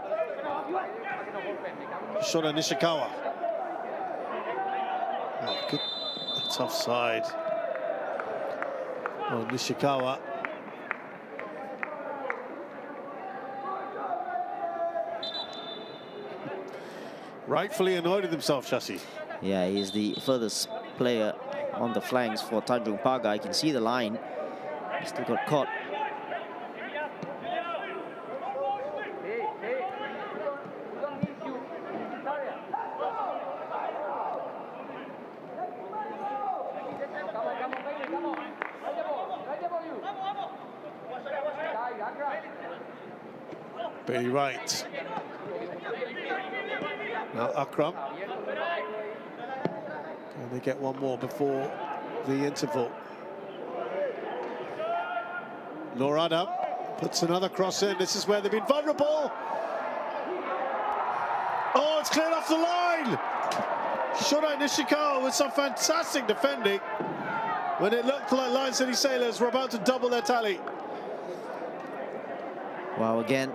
Shota Nishikawa. Oh, good. That's offside. Oh, Nishikawa. Rightfully annoyed with himself, Shashi. Yeah, he's the furthest player on the flanks for Tanjong Pagar. You can see the line. He still got caught. Bailey Wright. Now Akram. Can they get one more before the interval? Loradam puts another cross in. This is where they've been vulnerable. Oh, it's cleared off the line. Shota Nishikawa with some fantastic defending when it looked like Lion City Sailors were about to double their tally. Wow, again,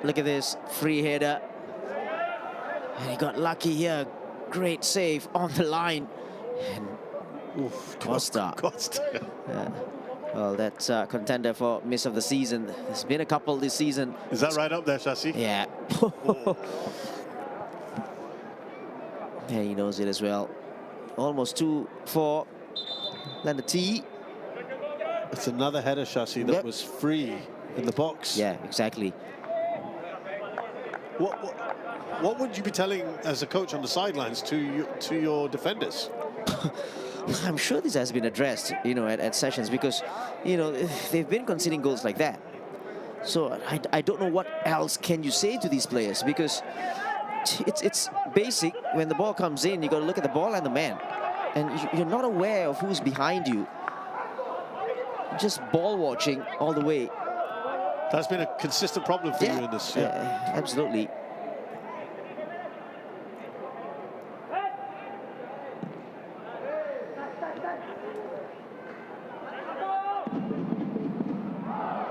look at this free header. And he got lucky here. Great save on the line. And Oof, Costa. Costa. Well, that's a contender for miss of the season. There's been a couple this season. Is that right up there, Shashi? Yeah. Yeah, he knows it as well. Almost 2-4. Then the T. It's another header, Shashi, that was free in the box. Yeah, exactly. What would you be telling as a coach on the sidelines to your defenders? I'm sure this has been addressed, you know, at sessions, because, you know, they've been conceding goals like that. So I don't know what else can you say to these players, because it's basic. When the ball comes in, you got to look at the ball and the man, and you're not aware of who's behind you. Just ball watching all the way. That's been a consistent problem for you in this. Yeah, absolutely.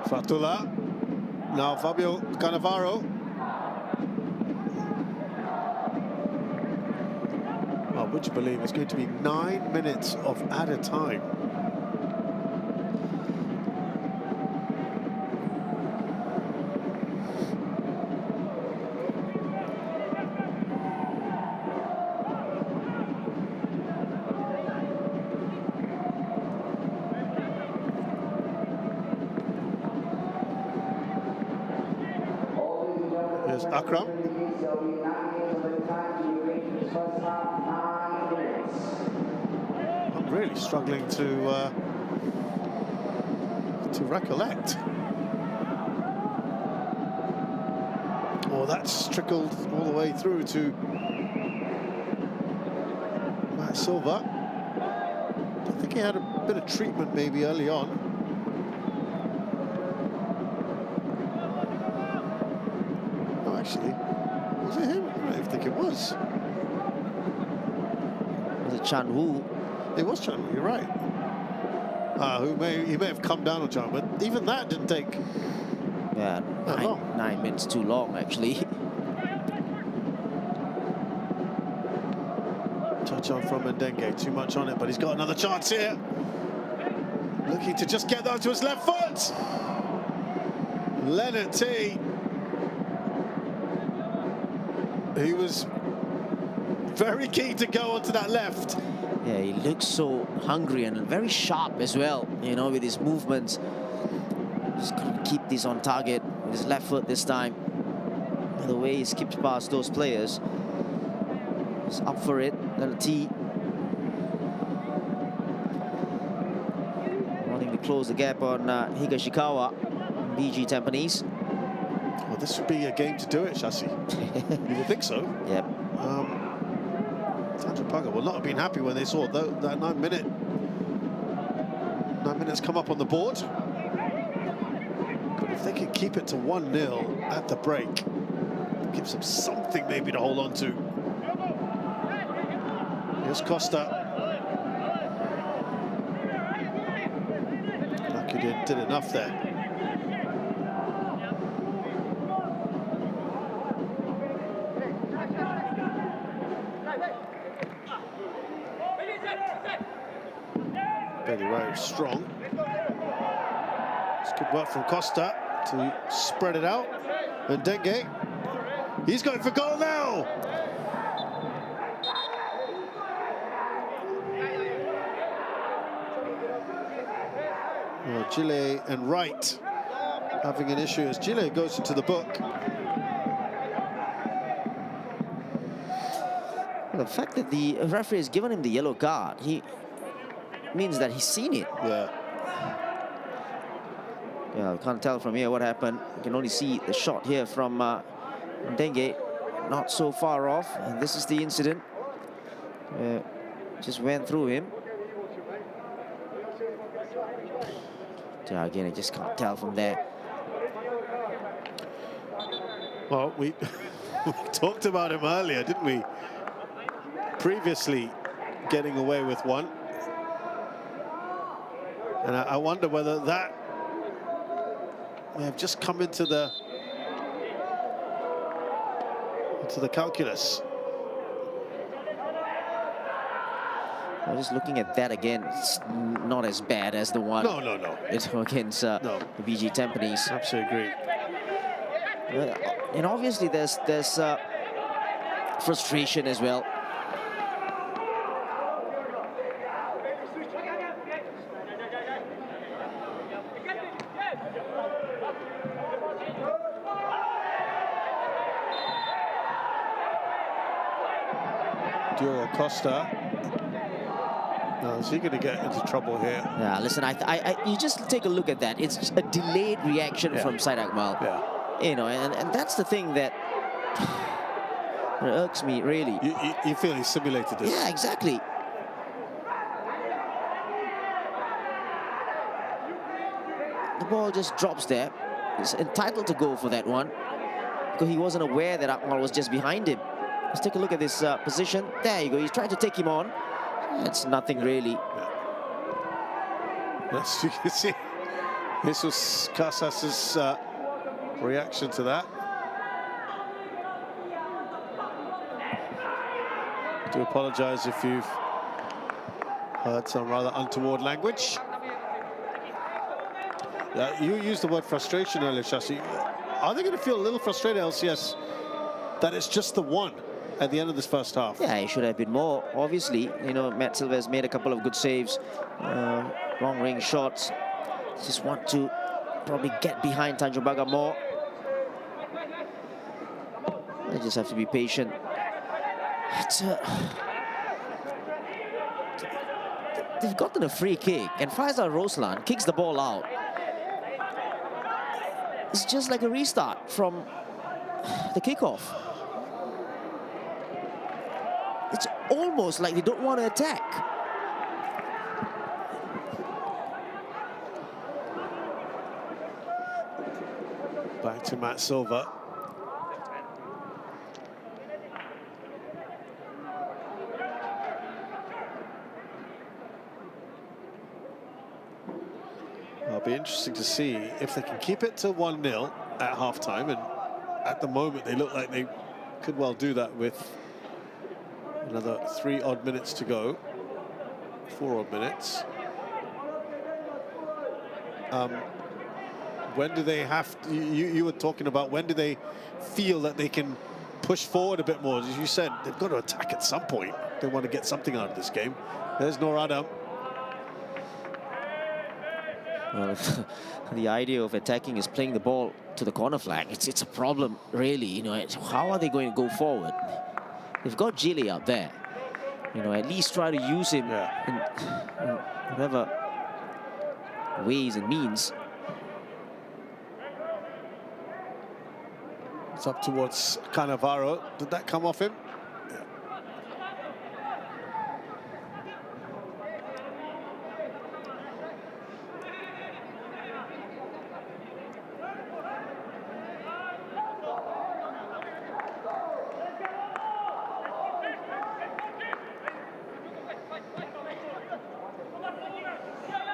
Fatula. Now Fabio Cannavaro. Oh, would you believe it's going to be 9 minutes of added time? Here's Akram. I'm really struggling to recollect. Oh, that's trickled all the way through to Matt Silva. think he had a bit of treatment maybe early on. Oh, actually, was it him? I don't think it was. Was it Chan Wu? It was Chan Wu, you're right. He may have come down on Chan, but even that didn't take... Yeah, 9 minutes too long, actually. Touch on from Ndenge, too much on it, but he's got another chance here. Looking to just get that to his left foot. Leonard T. He was very keen to go onto that left. Yeah, he looks so hungry and very sharp as well, you know, with his movements. Just got to keep this on target with his left foot this time. The way he skipped past those players. He's up for it. Leonard T. Wanting to close the gap on Higashikawa, BG Tampines. Well, this would be a game to do it, Shashi. You would think so. Yep. Tanjong Pagar will not have been happy when they saw that 9 minutes come up on the board. But if they can keep it to 1-0 at the break, it gives them something maybe to hold on to. Here's Costa. Lucky did enough there. Very right, strong. It's good work from Costa to spread it out. And Ndenge, he's going for goal now. Well, Gile and Wright having an issue as Gile goes into the book. The fact that the referee has given him the yellow card, means that he's seen it. Yeah. Yeah, I can't tell from here what happened. You can only see the shot here from Ndenge, not so far off. And this is the incident. Just went through him. Yeah, again, I just can't tell from there. Well, we talked about him earlier, didn't we? Previously getting away with one. And I wonder whether that may have just come into the calculus. I'm just looking at that again. It's not as bad as the one. No. It's against BG Tampines. Absolutely agree. And obviously there's frustration as well. Jurong Costa. Now, is he going to get into trouble here? Yeah, listen, you just take a look at that. It's a delayed reaction from Syed Akmal. Yeah. You know, and that's the thing that irks me, really. You feel he simulated this? Yeah, exactly. The ball just drops there. He's entitled to go for that one because he wasn't aware that Akmal was just behind him. Let's take a look at this position. There you go. He's trying to take him on. It's nothing really. Yes, you can see. This was Casas's reaction to that. I do apologise if you've heard some rather untoward language. You used the word frustration earlier, Shashi. Are they going to feel a little frustrated, LCS, that it's just the one at the end of this first half? Yeah, it should have been more. Obviously, you know, Matt Silva has made a couple of good saves, long range shots. Just want to probably get behind Tanjong Pagar more. They just have to be patient. They've gotten a free kick, and Faisal Roslan kicks the ball out. It's just like a restart from the kickoff. It's almost like they don't want to attack. Back to Matt Silva. It'll be interesting to see if they can keep it to 1-0 at half-time, and at the moment they look like they could well do that with another 3 odd minutes to go, 4 odd minutes. When do they have to, you were talking about when do they feel that they can push forward a bit more? As you said, they've got to attack at some point. They want to get something out of this game. There's Noor Adam. Well, the idea of attacking is playing the ball to the corner flag. It's a problem, really. You know, how are they going to go forward? They've got Gili up there. You know, at least try to use him in whatever ways and means. It's up towards Cannavaro. Did that come off him? Yeah.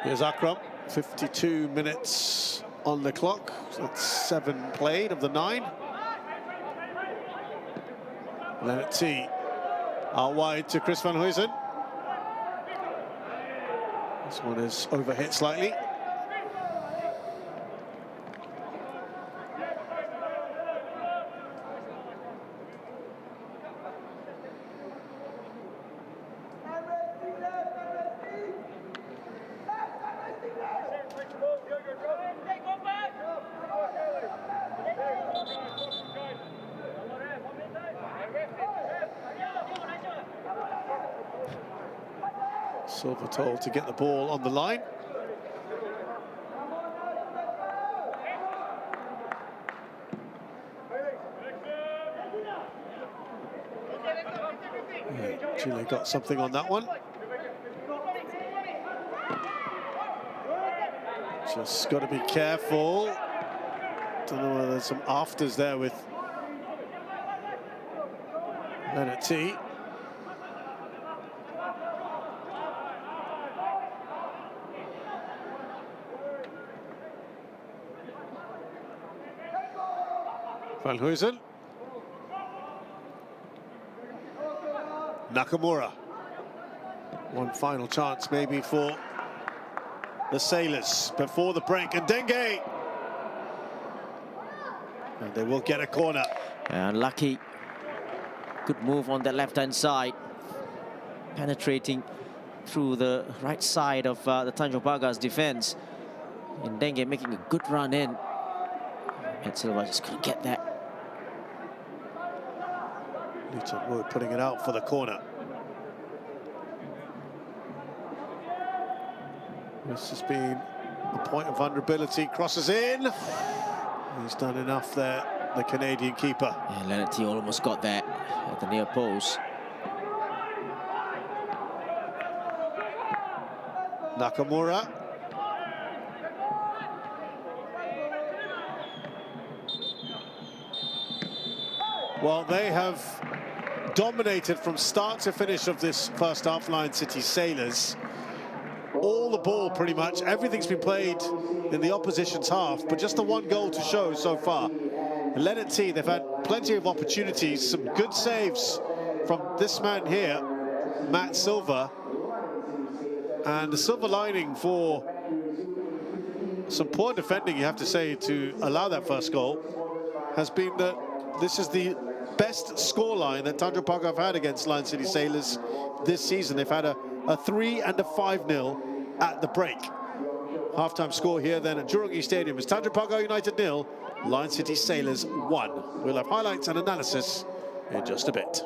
Here's Akram, 52 minutes on the clock. That's 7 played of the 9. Leonard T out wide to Chris van Huysen. This one is overhit slightly. Silva told to get the ball on the line. Yeah, Chile got something on that one. Just got to be careful. Don't know whether there's some afters there with Leonard T. Van Huysen. Nakamura. One final chance maybe for the Sailors before the break. And Dengue. And they will get a corner. Unlucky. Good move on the left-hand side. Penetrating through the right side of the Tanjong Pagar's defense. And Dengue making a good run in. And Silva just couldn't get that. Newton Wood putting it out for the corner. This has been a point of vulnerability. Crosses in. He's done enough there, the Canadian keeper. Yeah, Leonard T almost got that at the near post. Nakamura. Well, they have dominated from start to finish of this first half. Lion City Sailors. All the ball, pretty much. Everything's been played in the opposition's half, but just the one goal to show so far. And Leonard T, they've had plenty of opportunities, some good saves from this man here, Matt Silva. And the silver lining for some poor defending, you have to say, to allow that first goal, has been that this is the best scoreline that Tanjong Pagar have had against Lion City Sailors this season. They've had a 3 and a 5-0 at the break. Halftime score here then at Jurong East Stadium is Tanjong Pagar United 0, Lion City Sailors 1. We'll have highlights and analysis in just a bit.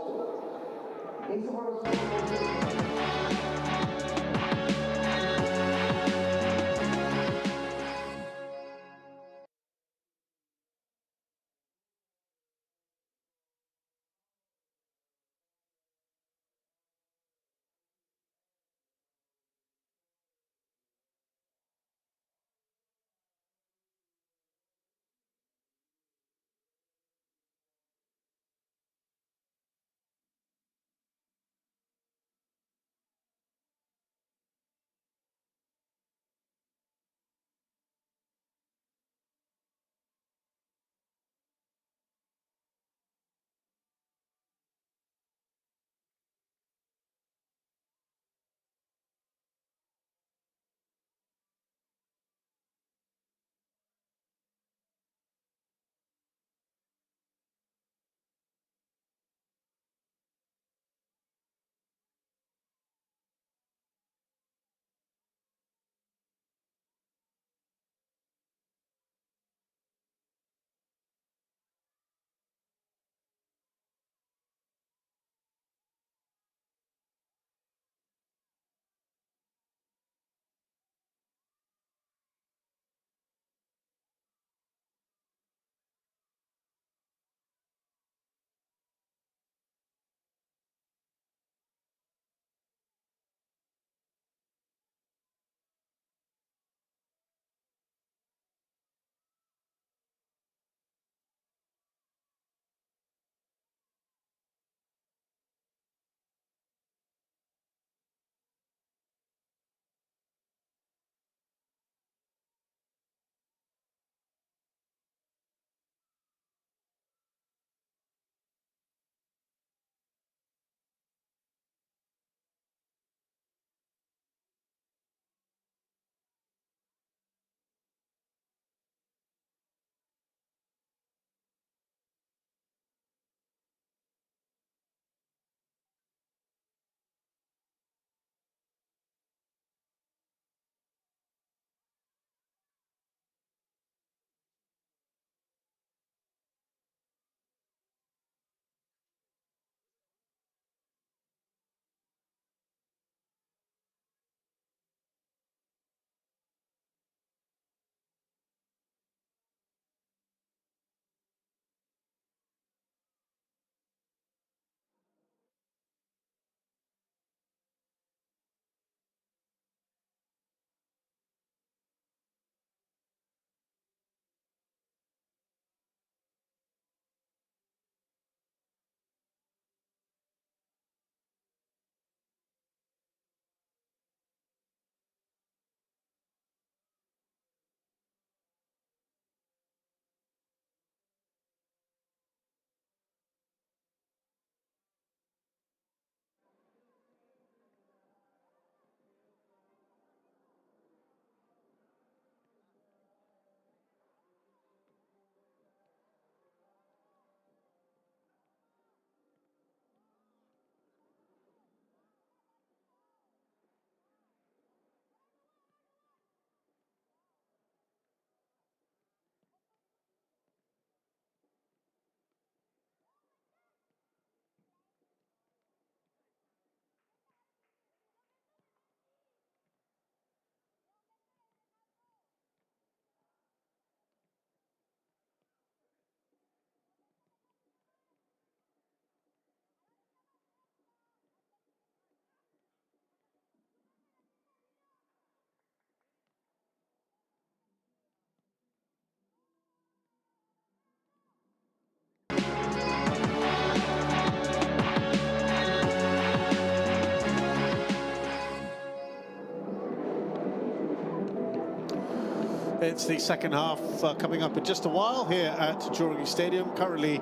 It's the second half coming up in just a while here at Jurong Stadium. Currently,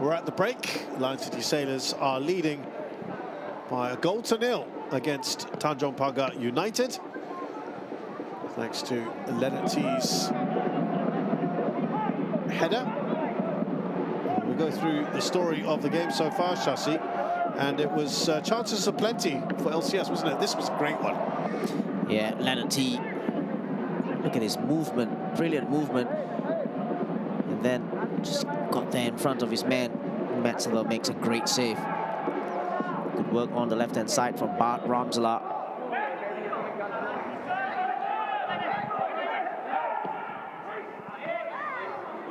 we're at the break. Lion City Sailors are leading by a 1-0 against Tanjong Pagar United, thanks to Leonard T's header. We'll go through the story of the game so far, Shashi, and it was chances aplenty for LCS, wasn't it? This was a great one. Yeah, Leonard T. Look at his movement, brilliant movement. And then just got there in front of his man. Metzler makes a great save. Good work on the left-hand side from Bart Ramsala.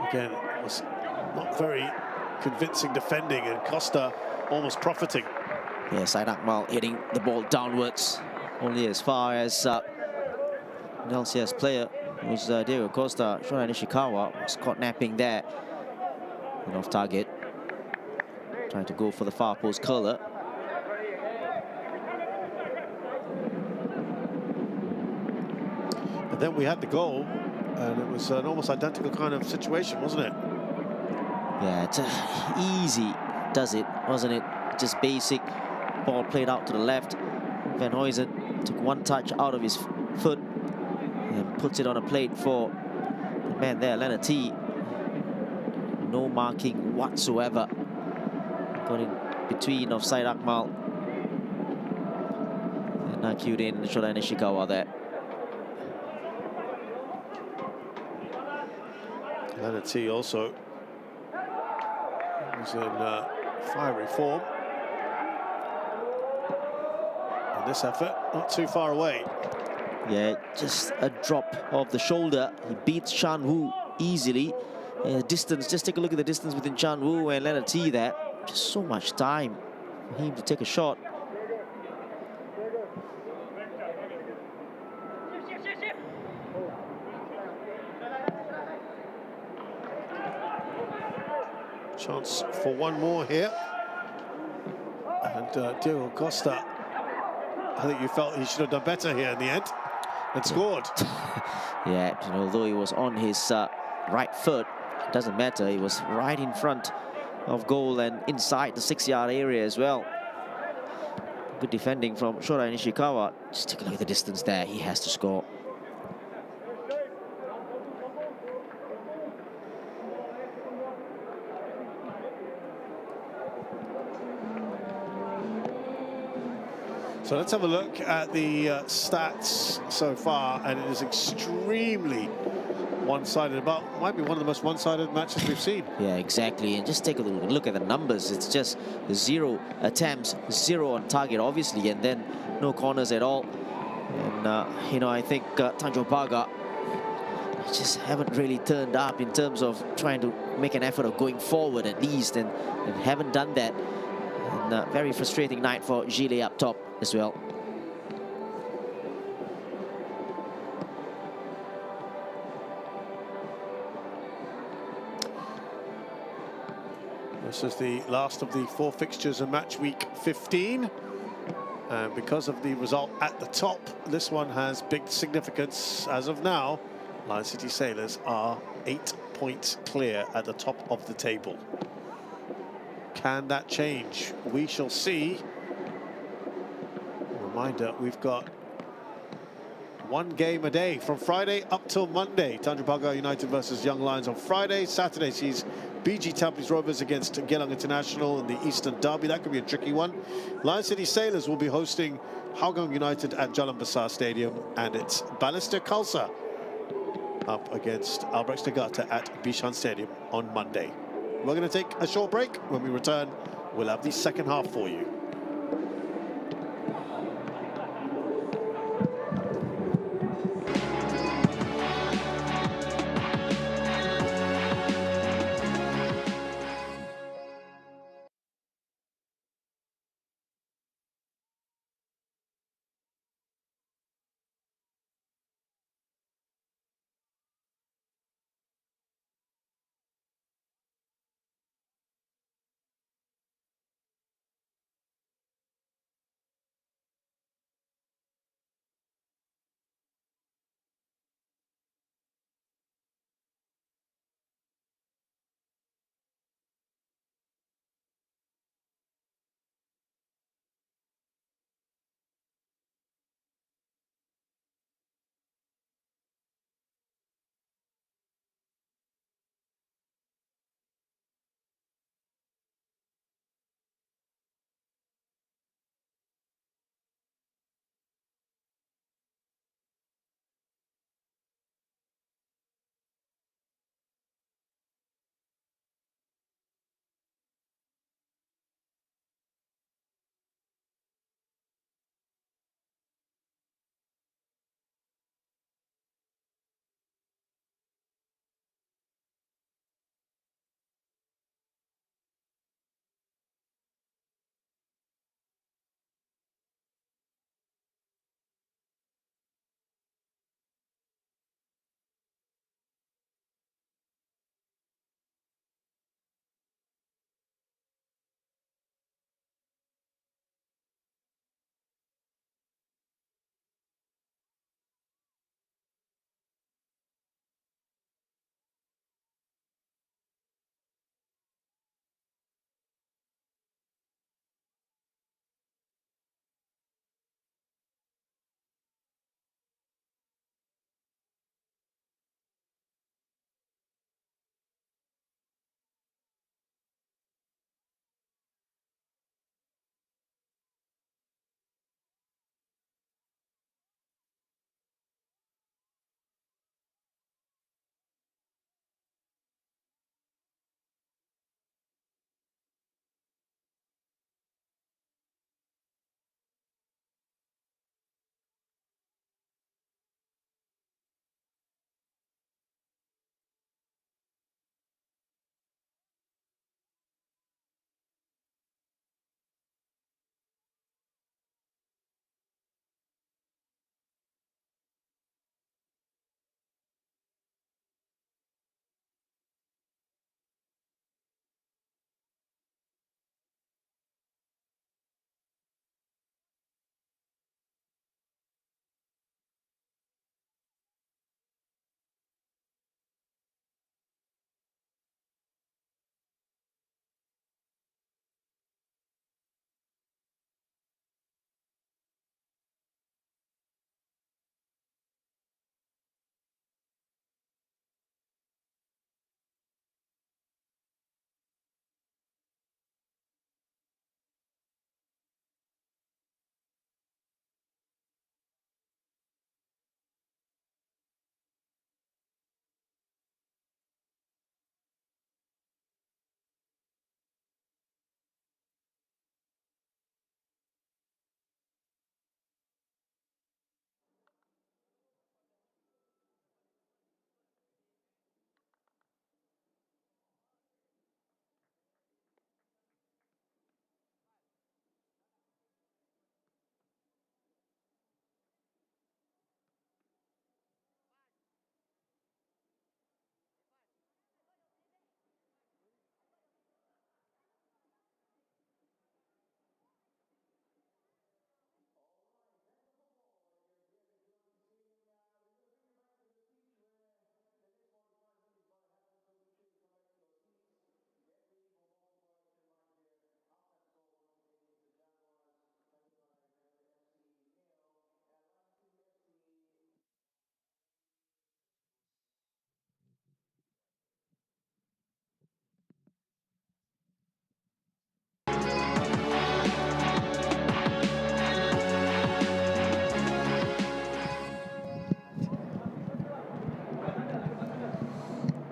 Again, it was not very convincing defending, and Costa almost profiting. Yeah, Said Akmal hitting the ball downwards, only as far as an LCS player, who's Diego Costa. Shota Nishikawa was caught napping there. And off target. Trying to go for the far post curler. And then we had the goal, and it was an almost identical kind of situation, wasn't it? Yeah, it's easy, does it, wasn't it? Just basic. Ball played out to the left. Van Huysen took one touch out of his foot and puts it on a plate for the man there, Leonard T. No marking whatsoever. Got in between of Said Akmal and Nakyudin and Shota Nishikawa there. Leonard T also was in fiery form in this effort, not too far away. Yeah, just a drop of the shoulder. He beats Chan Wu easily. Distance, just take a look at the distance between Chan Wu and Leonard T there. Just so much time for him to take a shot. Chance for one more here. And Diego Costa, I think you felt he should have done better here in the end and scored. Yeah, you know, although he was on his right foot, it doesn't matter. He was right in front of goal and inside the 6-yard area as well. Good defending from Shota Nishikawa. Just take a look at the distance there. He has to score. So let's have a look at the stats so far, and it is extremely one-sided. Might be one of the most one-sided matches we've seen. Yeah, exactly. And just take a look at the numbers. It's just 0 attempts, 0 on target, obviously, and then no corners at all. And, you know, I think Tanjong Pagar just haven't really turned up in terms of trying to make an effort of going forward at least, and haven't done that. And very frustrating night for Gile up top as well. This is the last of the 4 fixtures in match week 15. And because of the result at the top, this one has big significance. As of now, Lion City Sailors are 8 points clear at the top of the table. Can that change? We shall see. Reminder, we've got 1 game a day from Friday up till Monday. Tanjong Pagar United versus Young Lions on Friday. Saturday sees BG Tampines Rovers against Geylang International in the Eastern Derby. That could be a tricky one. Lion City Sailors will be hosting Hougang United at Jalan Besar Stadium, and it's Balestier Khalsa up against Albrecht Negata at Bishan Stadium on Monday. We're going to take a short break. When we return, we'll have the second half for you.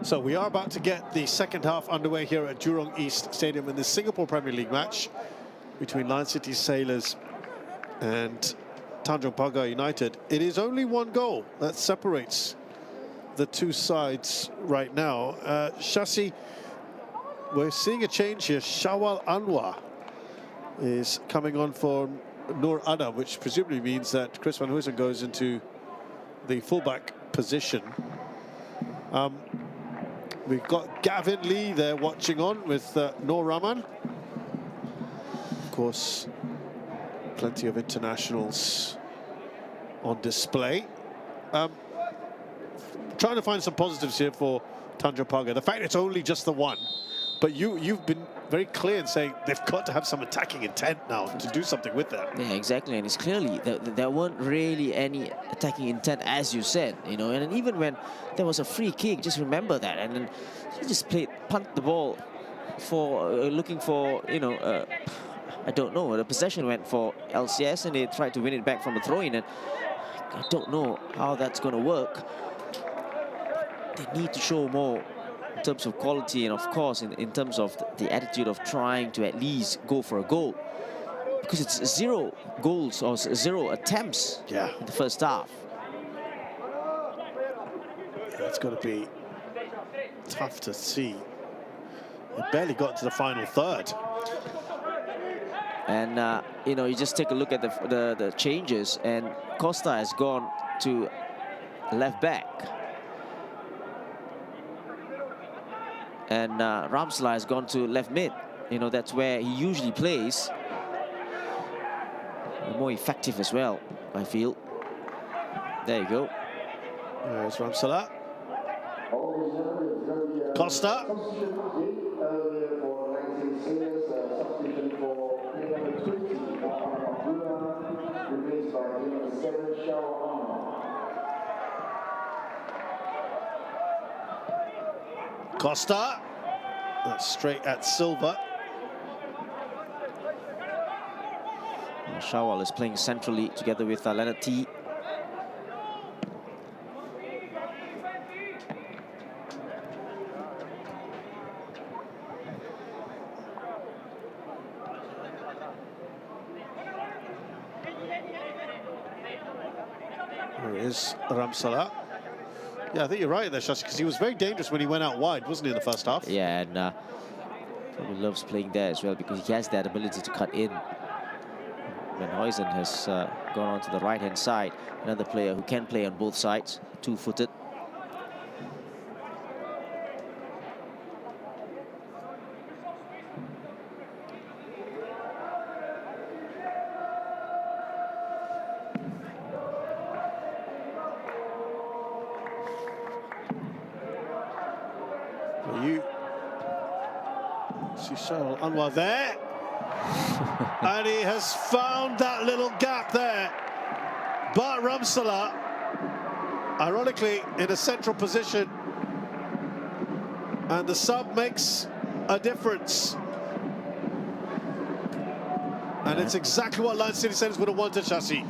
So we are about to get the second half underway here at Jurong East Stadium in the Singapore Premier League match between Lion City Sailors and Tanjong Pagar United. It is only one goal that separates the two sides right now. Shasi, we're seeing a change here. Shawal Anwar is coming on for Nur Adam, which presumably means that Chris van Huysen goes into the fullback position. We've got Gavin Lee there watching on with Noor Rahman. Of course, plenty of internationals on display. Trying to find some positives here for Tanjong Pagar. The fact it's only just the one, but you've been very clear in saying they've got to have some attacking intent now to do something with that. Yeah, exactly, and it's clearly there weren't really any attacking intent, as you said, you know. And even when there was a free kick, just remember that, and then he just punt the ball for looking for, you know, I don't know. The possession went for LCS, and they tried to win it back from the throw-in, and I don't know how that's going to work. They need to show more in terms of quality, and of course in terms of the attitude of trying to at least go for a goal, because it's 0 goals or 0 attempts in the first half. That's got to be tough to see. They barely got to the final third. And you know, you just take a look at the changes, and Costa has gone to left back, and Ramsla has gone to left mid. You know, that's where he usually plays. More effective as well, I feel. There you go. There's Ramsala. Costa. Costa. That's straight at Silva. Shawal is playing centrally together with Leonard T. There is Ramsala. Yeah, I think you're right there, Shashi, because he was very dangerous when he went out wide, wasn't he, in the first half? Yeah, and probably loves playing there as well, because he has that ability to cut in. Van Huysen has gone on to the right-hand side. Another player who can play on both sides, two-footed. You see Shawal Anwar there. And he has found that little gap there. But Ramsala, ironically, in a central position. And the sub makes a difference. And it's exactly what Lion City Sailors would have wanted, Shasi.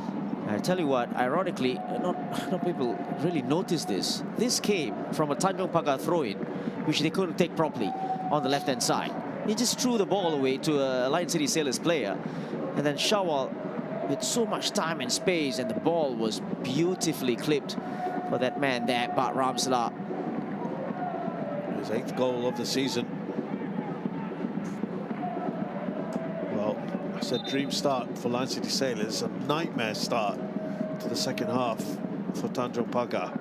I tell you what, ironically, not people really notice this. This came from a Tanjong Pagar throw-in, which they couldn't take properly on the left-hand side. He just threw the ball away to a Lion City Sailors player, and then Shawal with so much time and space, and the ball was beautifully clipped for that man there, Bart Ramsala. His 8th goal of the season. Well, I said dream start for Lion City Sailors, a nightmare start to the second half for Tanjong Pagar.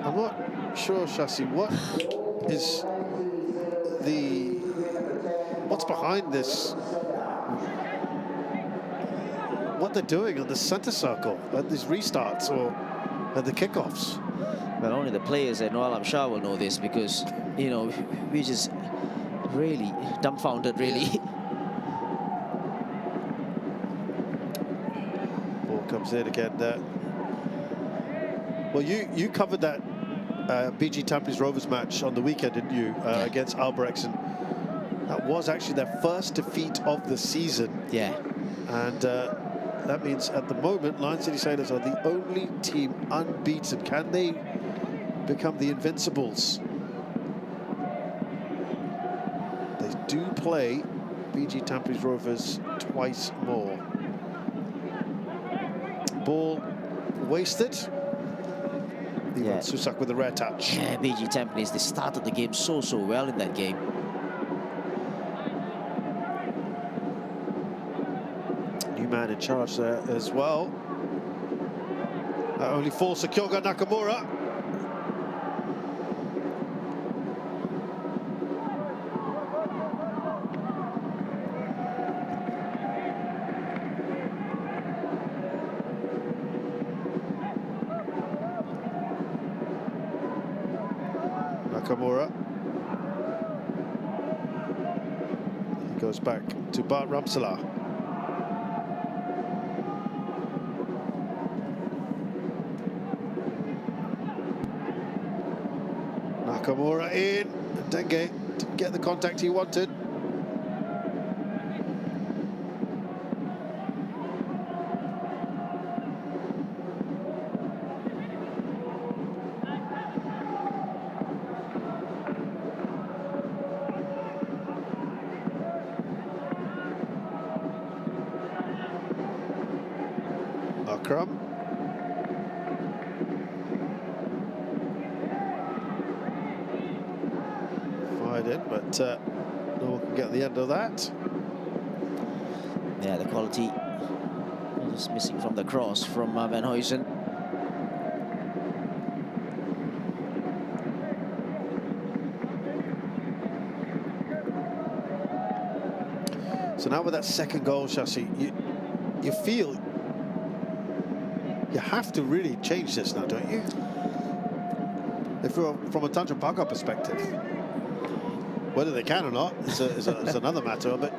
I'm not sure, Shasi, what's behind this? What they're doing on the centre circle at these restarts or at the kickoffs? Well, only the players at Noel Shah will know this, because, you know, we're just really dumbfounded, really. Ball comes in again there. Well, you covered that BG Tampines Rovers match on the weekend, didn't you, against Albrechts? And that was actually their first defeat of the season. Yeah. And that means at the moment, Lion City Sailors are the only team unbeaten. Can they become the Invincibles? They do play BG Tampines Rovers twice more. Ball wasted. Ivan Susak with a rare touch. Yeah, BG Tampines, they started the game so well in that game. New man in charge there as well. That only falls to Kyoga Nakamura. Nakamura. He goes back to Bart Ramsala. Nakamura in. Denge didn't get the contact he wanted. Akram. Fired in, but no one can get the end of that. Yeah, the quality just missing from the cross from Van Huysen. So now with that second goal, Shashi, you feel you have to really change this now, don't you? If you're from a Tanjong Pagar perspective, whether they can or not is another matter. But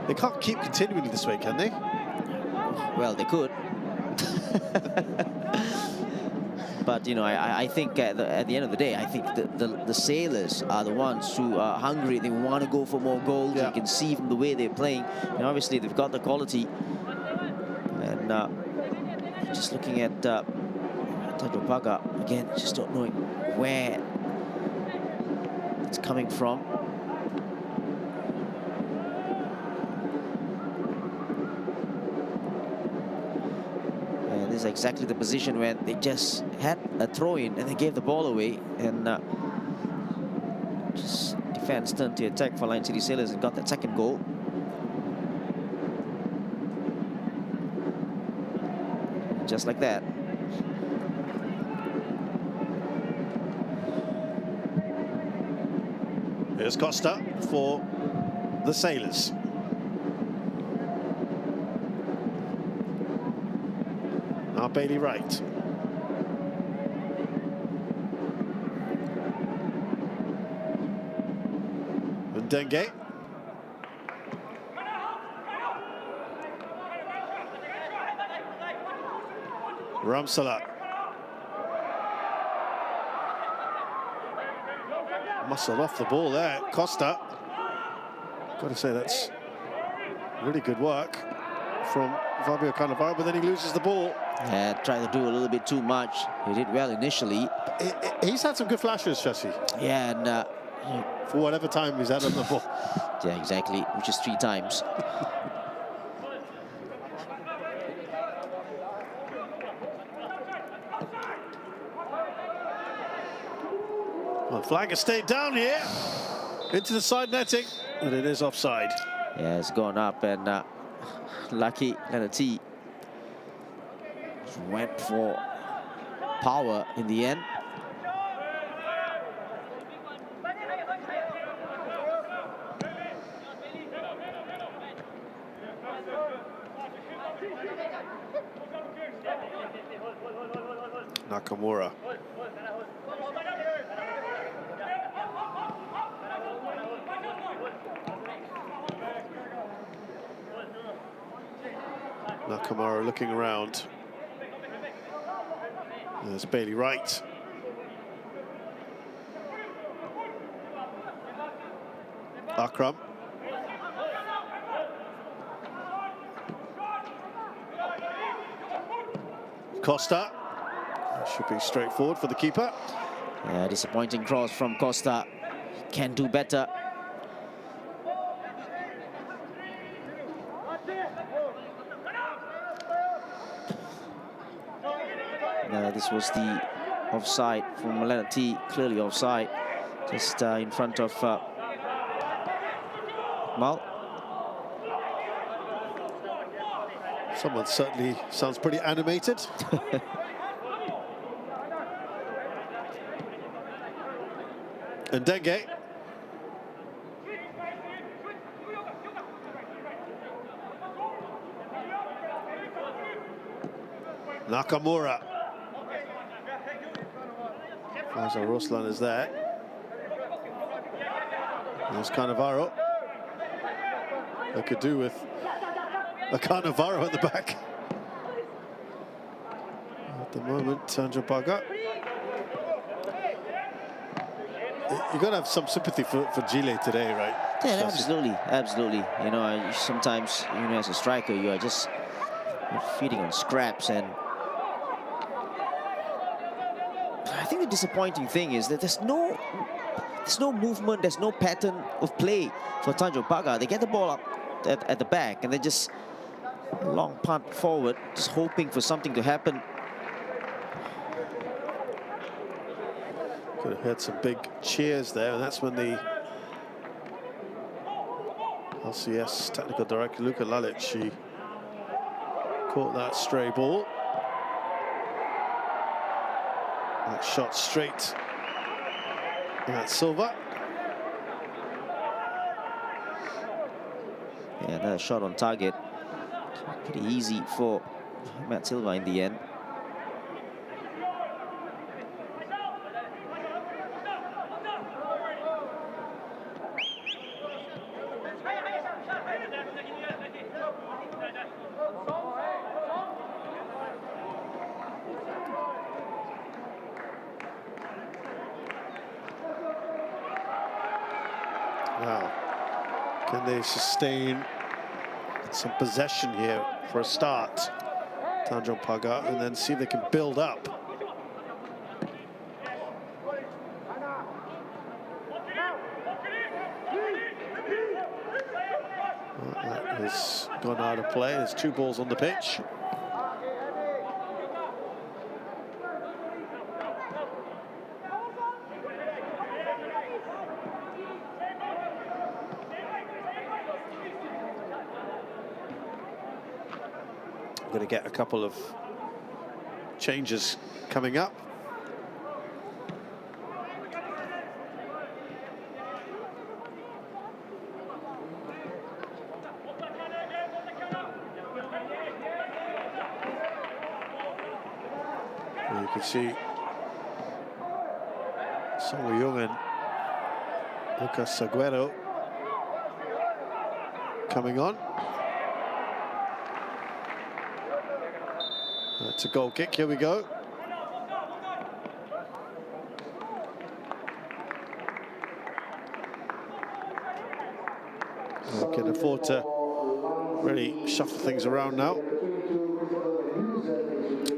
they can't keep continuing this way, can they? Well, they could. But you know, I think at the end of the day, I think the Sailors are the ones who are hungry. They want to go for more goals. Yeah. You can see from the way they're playing. And obviously, they've got the quality. And just looking at Tanjong Pagar again, just not knowing where it's coming from. And this is exactly the position where they just had a throw-in and they gave the ball away, and just defense turned to attack for Lion City Sailors and got that second goal. Just like that. Here's Costa for the Sailors. Now Bailey Wright. And Denge. Ramsala. Muscled off the ball there, Costa. Got to say that's really good work from Fabio Cannavaro, but then he loses the ball. Yeah, tried to do a little bit too much. He did well initially. He's had some good flashes, Shashi. Yeah, and for whatever time he's had on the ball. Yeah, exactly, which is 3 times. Well, flag has stayed down here into the side netting, and it is offside. Yeah, it's gone up, and lucky Lenati went for power in the end. Nakamura. Nakamura looking around. There's Bailey Wright. Akram. Costa. Should be straightforward for the keeper. Yeah, disappointing cross from Costa. Can do better. This was the offside from Malena T, clearly offside, just in front of Mal. Someone certainly sounds pretty animated. And Dengue. Nakamura. Faisal Ruslan is there. There's Cannavaro. They could do with a Cannavaro at the back. At the moment, Tanjong Pagar. You've got to have some sympathy for Gile today, right? Yeah, absolutely, absolutely. You know, sometimes, you know, as a striker, you're feeding on scraps, and I think the disappointing thing is that there's no movement, there's no pattern of play for Tanjong Pagar. They get the ball up at the back and then just long punt forward, just hoping for something to happen. Could have heard some big cheers there, and that's when the LCS technical director Luka Lalic, she caught that stray ball. That shot straight at Silva. Yeah, that shot on target. Pretty easy for Matt Silva in the end. Now, can they sustain some possession here for a start, Tanjong Pagar, and then see if they can build up? Well, that has gone out of play. There's 2 balls on the pitch. Going to get a couple of changes coming up. And you can see Song Young and Lucas Aguero coming on. It's a goal kick, here we go. We can afford to really shuffle things around now.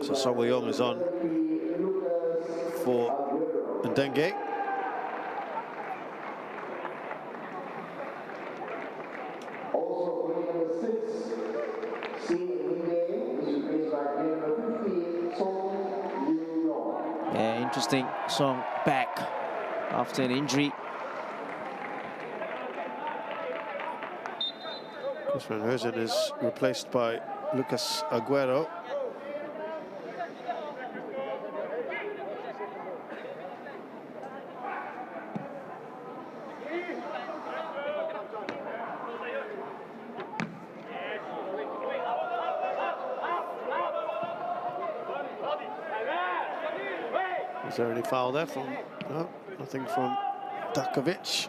So Song Young is on for Dengue. Yeah, interesting. Song back after an injury. Chris Van Herzen is replaced by Lucas Aguero. Is there any foul there from? No, nothing from Dakovic.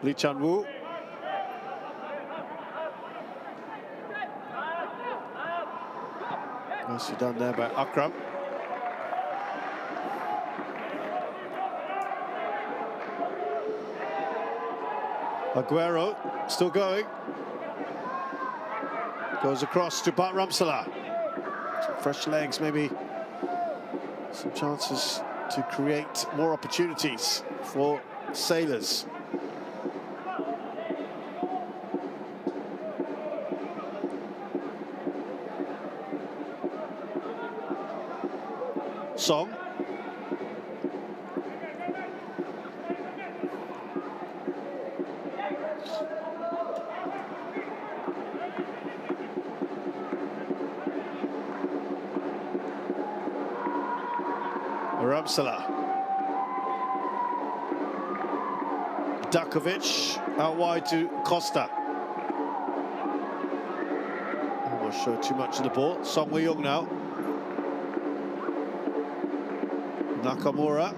Lee Chan-woo. Nicely done there by Akram. Aguero still going. Goes across to Bart Ramsala. Some fresh legs, maybe some chances to create more opportunities for Sailors. Song. Ramsala. Dakovic out wide to Costa. Almost showed too much of the ball. Song Woo-young now. Nakamura.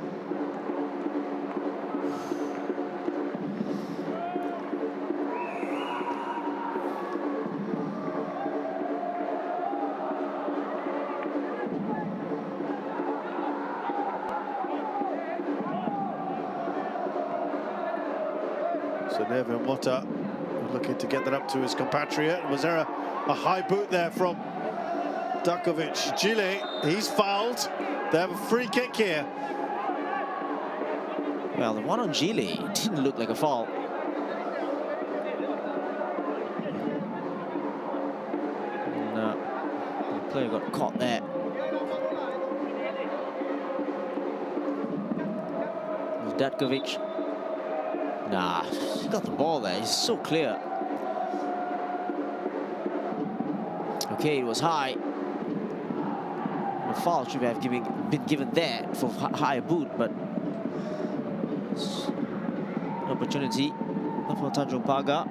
So Neville Motta looking to get that up to his compatriot. Was there a high boot there from Dakovic? Gile, he's fouled. They have a free kick here. Well, the one on Gile didn't look like a foul. No, the player got caught there. Datkovic. Nah, he got the ball there. He's so clear. Okay, it was high. The foul should have been given there for higher boot, but an opportunity for Tanjong Pagar.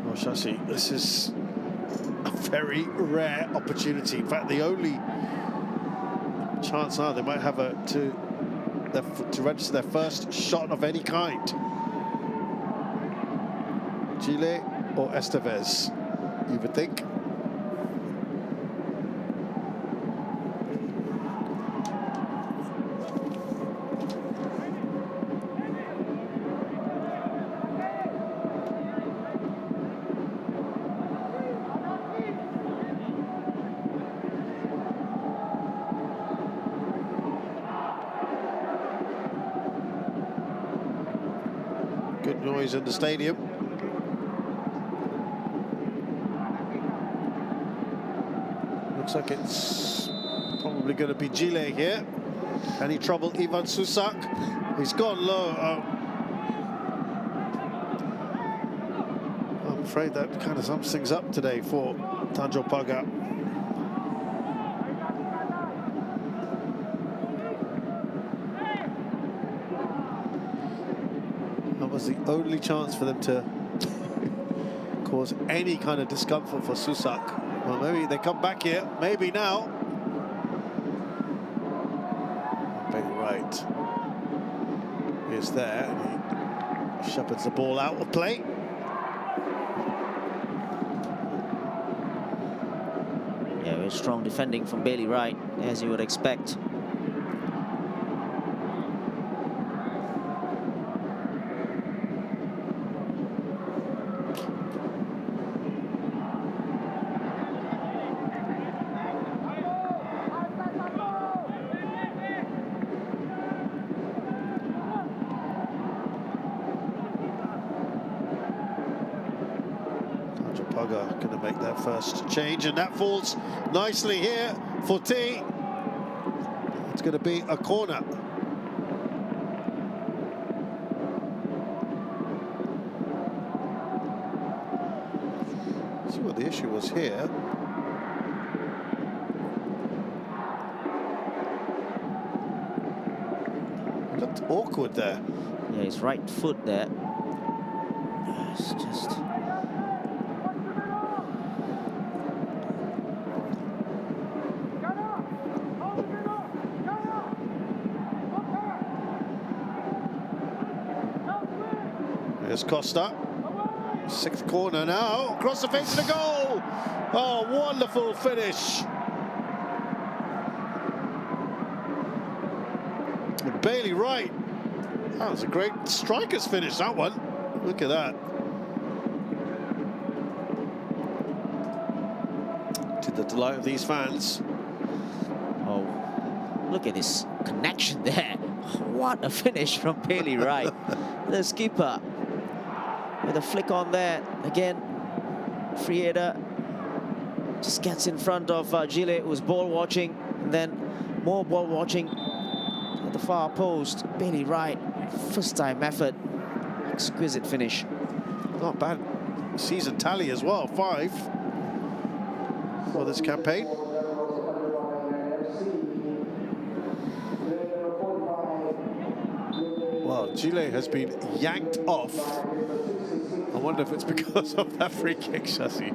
Well, Shashi, this is a very rare opportunity. In fact, the only chance now they might have to register their first shot of any kind. Gile or Estevez, you would think. Good noise in the stadium. Looks like it's probably going to be Gile here. Can he trouble Ivan Susak? He's gone low. I'm afraid that kind of sums things up today for Tanjong Pagar. That was the only chance for them to cause any kind of discomfort for Susak. Well, maybe they come back here. Maybe now. Bailey Wright is there. He shepherds the ball out of play. Yeah, very strong defending from Bailey Wright, as you would expect. Pagar going to make that first change, and that falls nicely here for T. It's going to be a corner. See what the issue was here. It looked awkward there. Yeah, his right foot there. It's just... There's Costa. Sixth corner now. Across the face of the goal. Oh, wonderful finish. And Bailey Wright. That was a great striker's finish, that one. Look at that. To the delight of these fans. Oh, look at this connection there. What a finish from Bailey Wright. The skipper with a flick on there. Again, free header. Just gets in front of Gile, who's ball watching. And then more ball watching at the far post. Bailey Wright, first time effort. Exquisite finish. Not bad season tally as well, 5 for this campaign. Well, Gile has been yanked off. I wonder if it's because of that free kick, Shasi.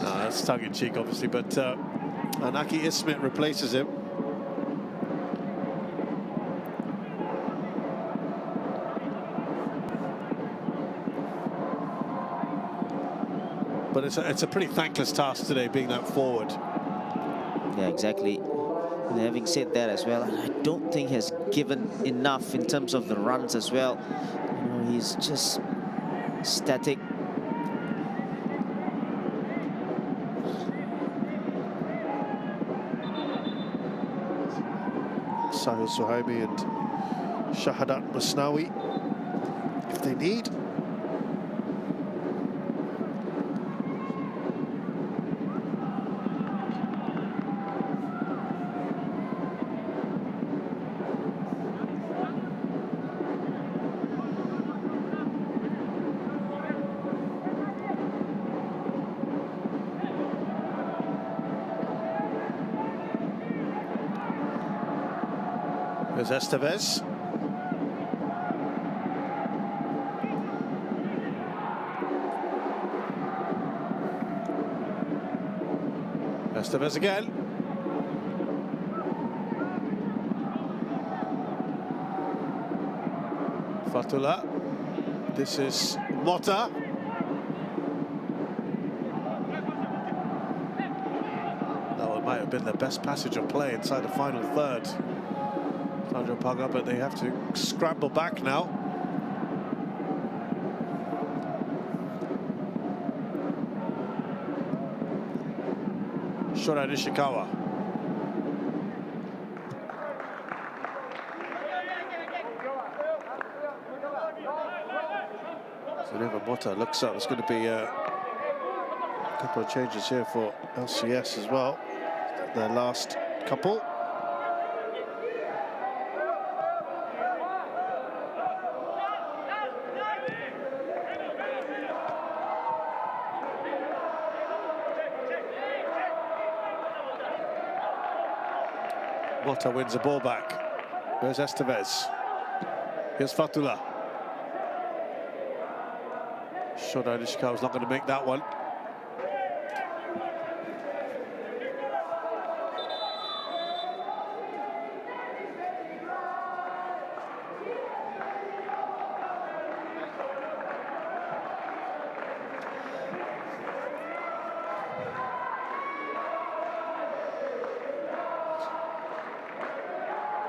No, that's tongue-in-cheek, obviously, but Anaki Ismit replaces him. But it's a pretty thankless task today, being that forward. Yeah, exactly. And having said that as well, I don't think he has given enough in terms of the runs as well. You know, he's just static. Sahil Suhaimi and Shahadat Masnawi, if they need. There's Estevez. Estevez again. Fatullah. This is Mota. That one might have been the best passage of play inside the final third. Tanjong Pagar, but they have to scramble back now. Shora Nishikawa. So whenever Mota looks up, there's going to be a couple of changes here for LCS as well. Their last couple. Mota wins the ball back. There's Estevez. Here's Fatullah. Shoda Nishikawa's not going to make that one.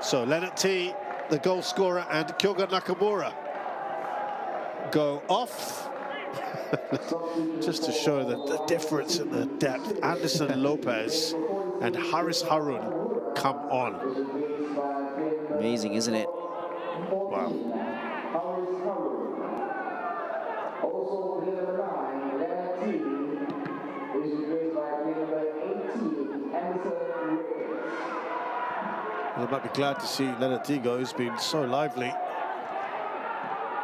So Leonard T, the goal scorer, and Kyoga Nakamura go off. Just to show the difference in the depth. Anderson Lopez and Haris Harun come on. Amazing, isn't it? Wow. Well, I might be glad to see Leonard T go. He's been so lively.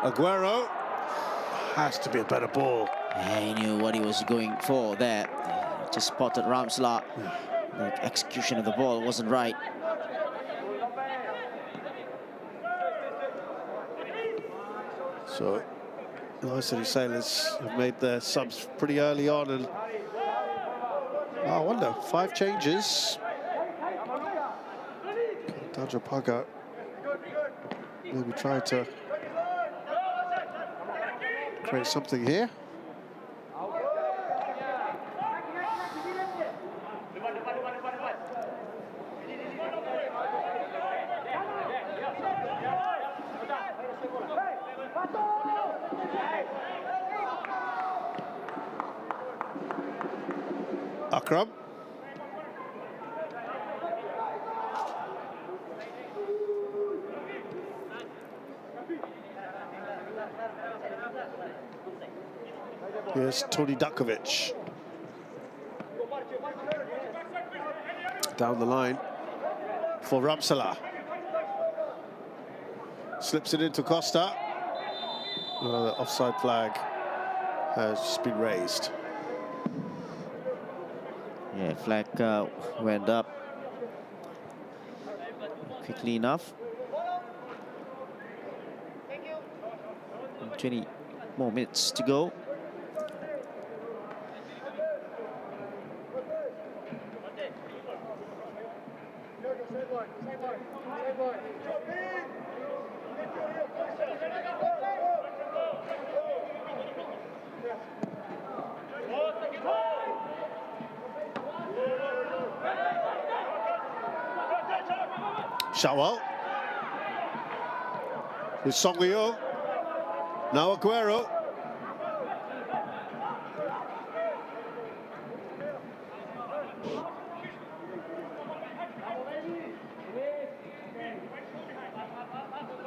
Aguero. Has to be a better ball. Yeah, he knew what he was going for there. Just spotted Ramsla. The execution of the ball wasn't right. So, the City Sailors have made their subs pretty early on, and I wonder, 5 changes. Tanjong Pagar maybe try to create something here. Akram. Here's Tony Dakovic. Down the line for Ramsala. Slips it into Costa. The offside flag has just been raised. Yeah, flag went up quickly enough. 20 more minutes to go. Shawal. With Songweo. Now Aguero.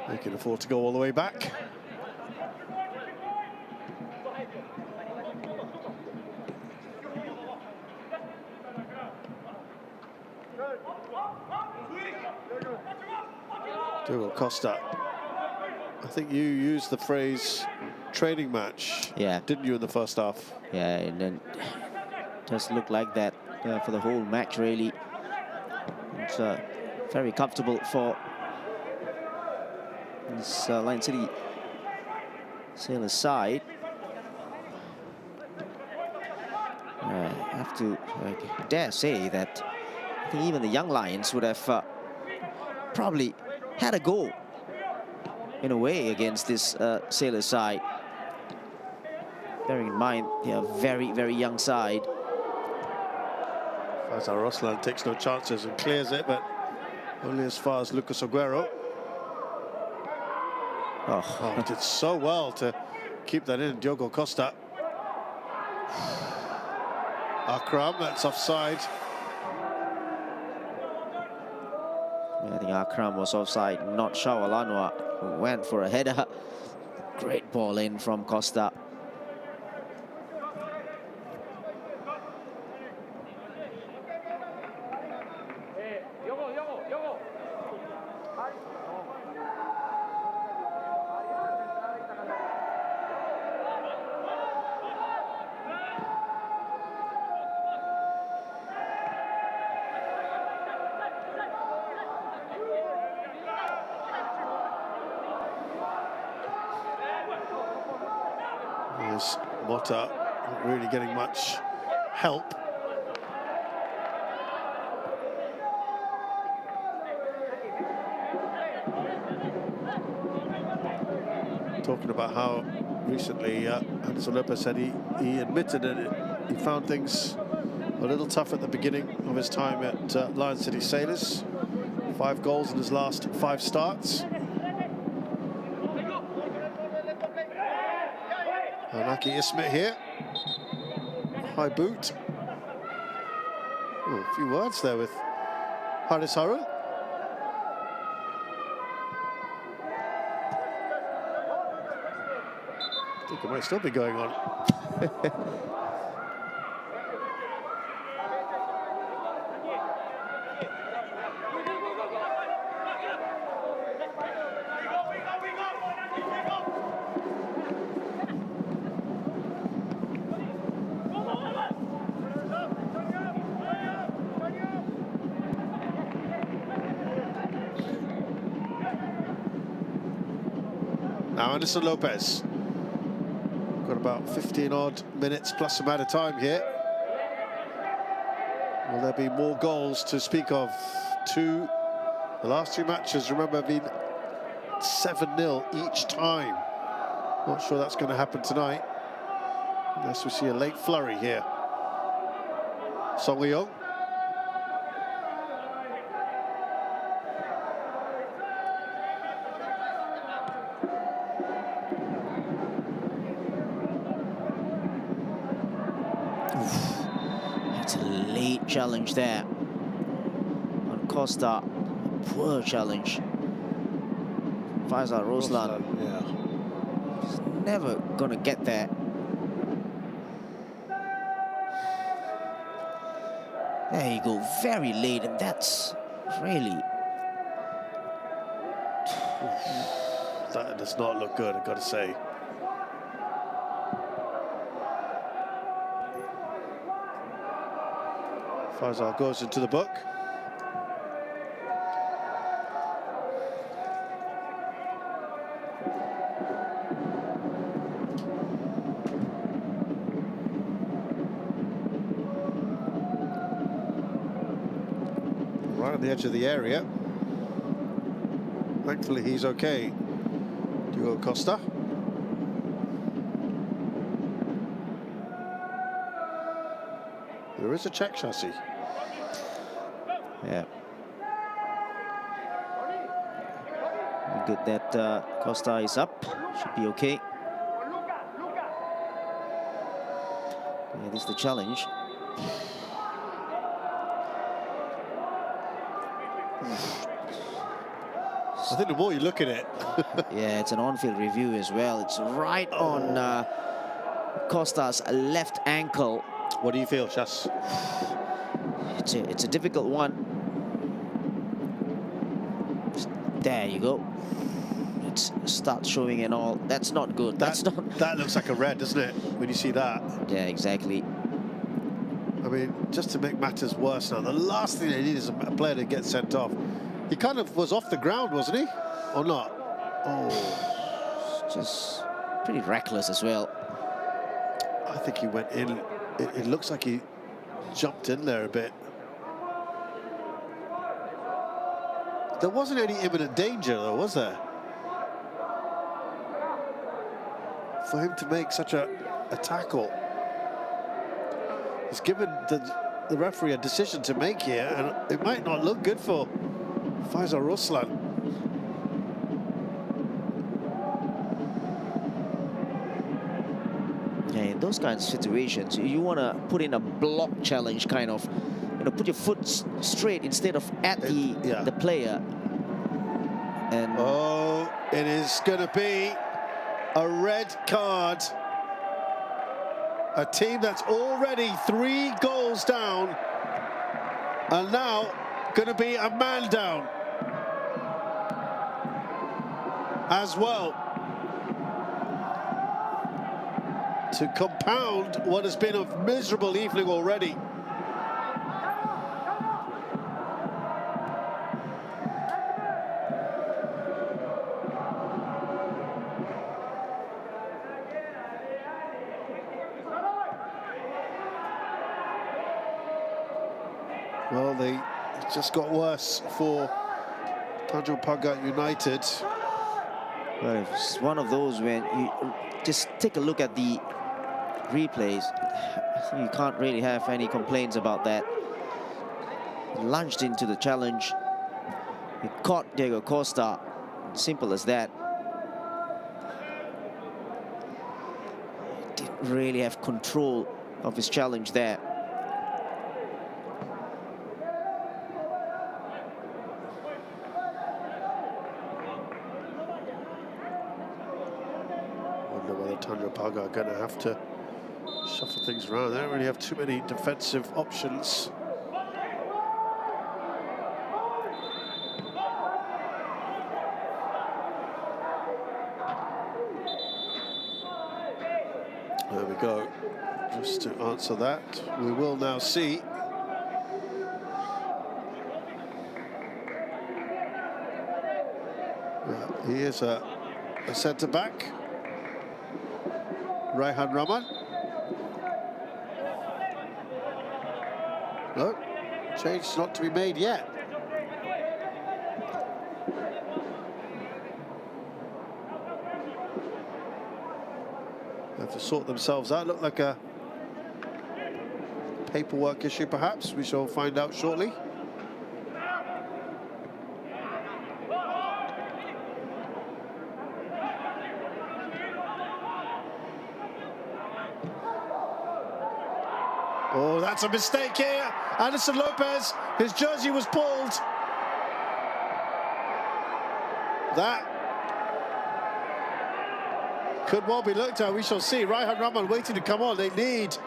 They can afford to go all the way back. Diogo Costa. I think you used the phrase training match, Yeah, didn't you, in the first half? yeah, and then just look like that for the whole match, really. It's very comfortable for this Lion City Sailors side. I have to dare say that I think even the young Lions would have probably had a go in a way against this Sailors side. Bearing in mind, they are a very, very young side. Faisal Roslan takes no chances and clears it, but only as far as Lucas Aguero. Oh, he did so well to keep that in. Diogo Costa. Akram, that's offside. I think Akram was offside, not Shawal Anwar, who went for a header. Great ball in from Costa. There's Motta, not really getting much help. Talking about how recently Anderson Lopez said he admitted that he found things a little tough at the beginning of his time at Lion City Sailors. 5 goals in his last 5 starts. Anaki Ismet here. High boot. Oh, a few words there with Haris Harun. I think it might still be going on. Now Anderson Lopez. Got about 15 odd minutes plus some added time here. Will there be more goals to speak of? The last 2 matches, remember, have been 7-0 each time. Not sure that's going to happen tonight, unless we see a late flurry here. Song Wei-yong. Unlucky challenge there on Costa. Poor challenge. Faisal Roslan. Yeah. He's never gonna get there. There you go, very late, and that's really... That does not look good, I've got to say. Faisal goes into the book. Right on the edge of the area. Thankfully, he's okay. Diogo Costa. There is a check chassis. Yeah. Good that Costa is up. Should be okay. Yeah, this is the challenge. I think the more you look at it... Yeah, it's an on-field review as well. It's right on Costa's left ankle. What do you feel, Chas? It's a difficult one. There you go. It starts showing and all. That's not good. That's not. That looks like a red, doesn't it? When you see that. Yeah, exactly. I mean, just to make matters worse now, the last thing they need is a player to get sent off. He kind of was off the ground, wasn't he? Or not? Oh. It's just pretty reckless as well. I think he went in. It looks like he jumped in there a bit. There wasn't any imminent danger, though, was there? For him to make such a tackle. He's given the referee a decision to make here, and it might not look good for Faisal Roslan. Yeah, in those kinds of situations, you want to put in a block challenge, kind of, you know, put your foot straight instead of at the player. And oh, it is going to be a red card. A team that's already 3 goals down, and now going to be a man down as well, to compound what has been a miserable evening already. Well, it just got worse for Tanjong Pagar United. well, it's one of those when you just take a look at the replays, you can't really have any complaints about that. Lunged into the challenge. He caught Diego Costa. Simple as that. He didn't really have control of his challenge there. Wonder whether Tanjong Pagar are going to have to shuffle things around. They don't really have too many defensive options. There we go. Just to answer that, we will now see. He is a centre-back. Raihan Rahman. No, change not to be made yet. They have to sort themselves out. Look like a paperwork issue, perhaps. We shall find out shortly. Oh, that's a mistake here. Anderson Lopez, his jersey was pulled. That could well be looked at. We shall see. Raihan Rahman waiting to come on. They need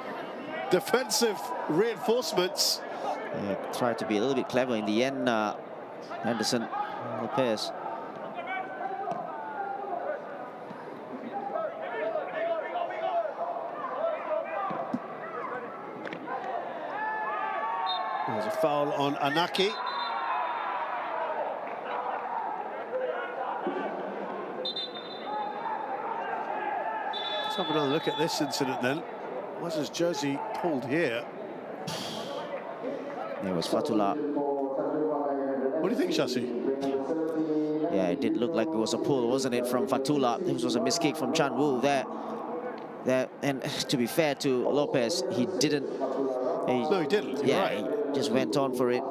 defensive reinforcements. Yeah, tried to be a little bit clever in the end. Anderson Lopez. There's a foul on Anaki. Let's have another look at this incident then. Was his jersey pulled here? It was Fatullah. What do you think, Shasi? Yeah, it did look like it was a pull, wasn't it, from Fatullah? This was a miskick from Chan Wu there. And to be fair to Lopez, he didn't. No, he didn't. Yeah, Right. he just went on for it.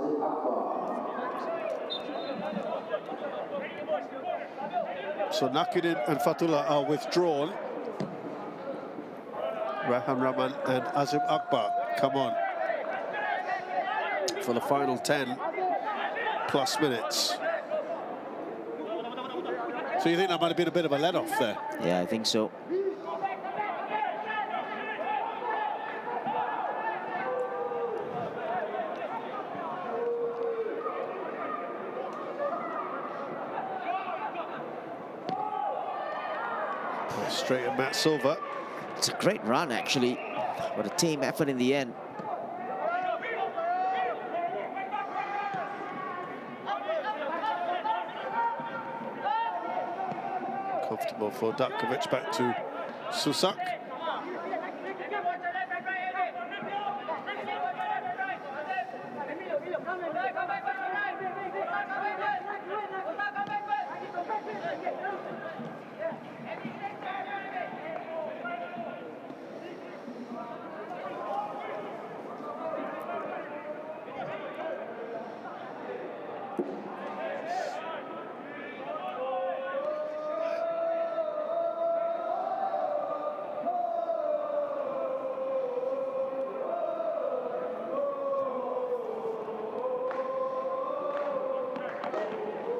So Nakudin and Fatullah are withdrawn. Raihan Rahman and Azim Akbar come on for the final 10 plus minutes. So you think that might have been a bit of a let-off there? Yeah, I think so. Straight at Matt Silva. It's a great run, actually, but a team effort in the end. Comfortable for Datkovic, back to Susak.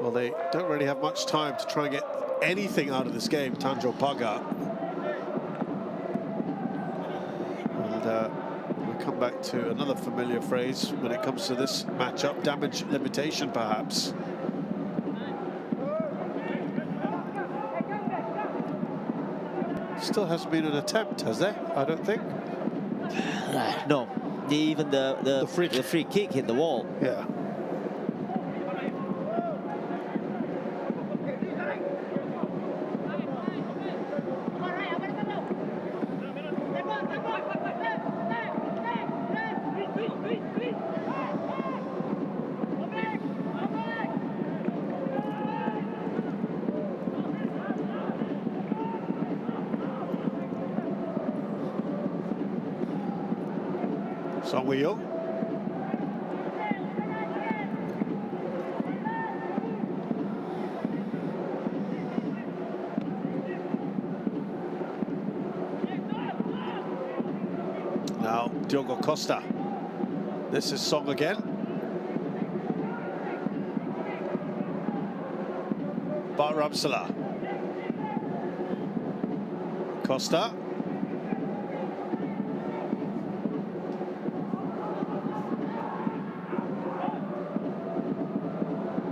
Well, they don't really have much time to try and get anything out of this game, Tanjong Pagar. And we'll come back to another familiar phrase when it comes to this matchup, damage limitation, perhaps. Still hasn't been an attempt, has there? I don't think. No, even the free kick hit the wall. Yeah. Song Wheel. Now Diogo Costa. This is Song again. Bart Ramsala. Costa.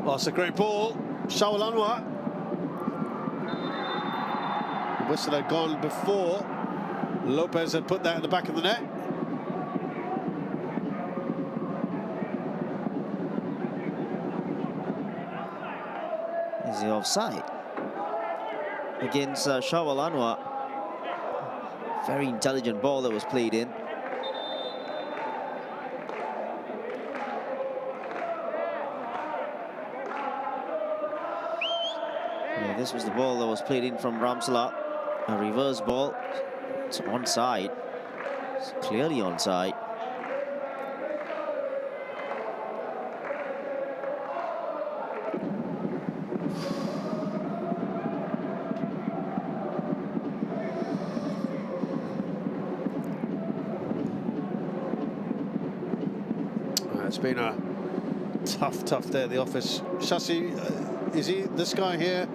Oh, it's a great ball. Shawal Anwar. Whistle had gone before. Lopez had put that in the back of the net. Is he offside? Against Shawal Anwar. Very intelligent ball that was played in. Yeah, this was the ball that was played in from Ramsala. A reverse ball. It's onside. It's clearly onside. It's been a tough day at the office. Shashi, is this guy here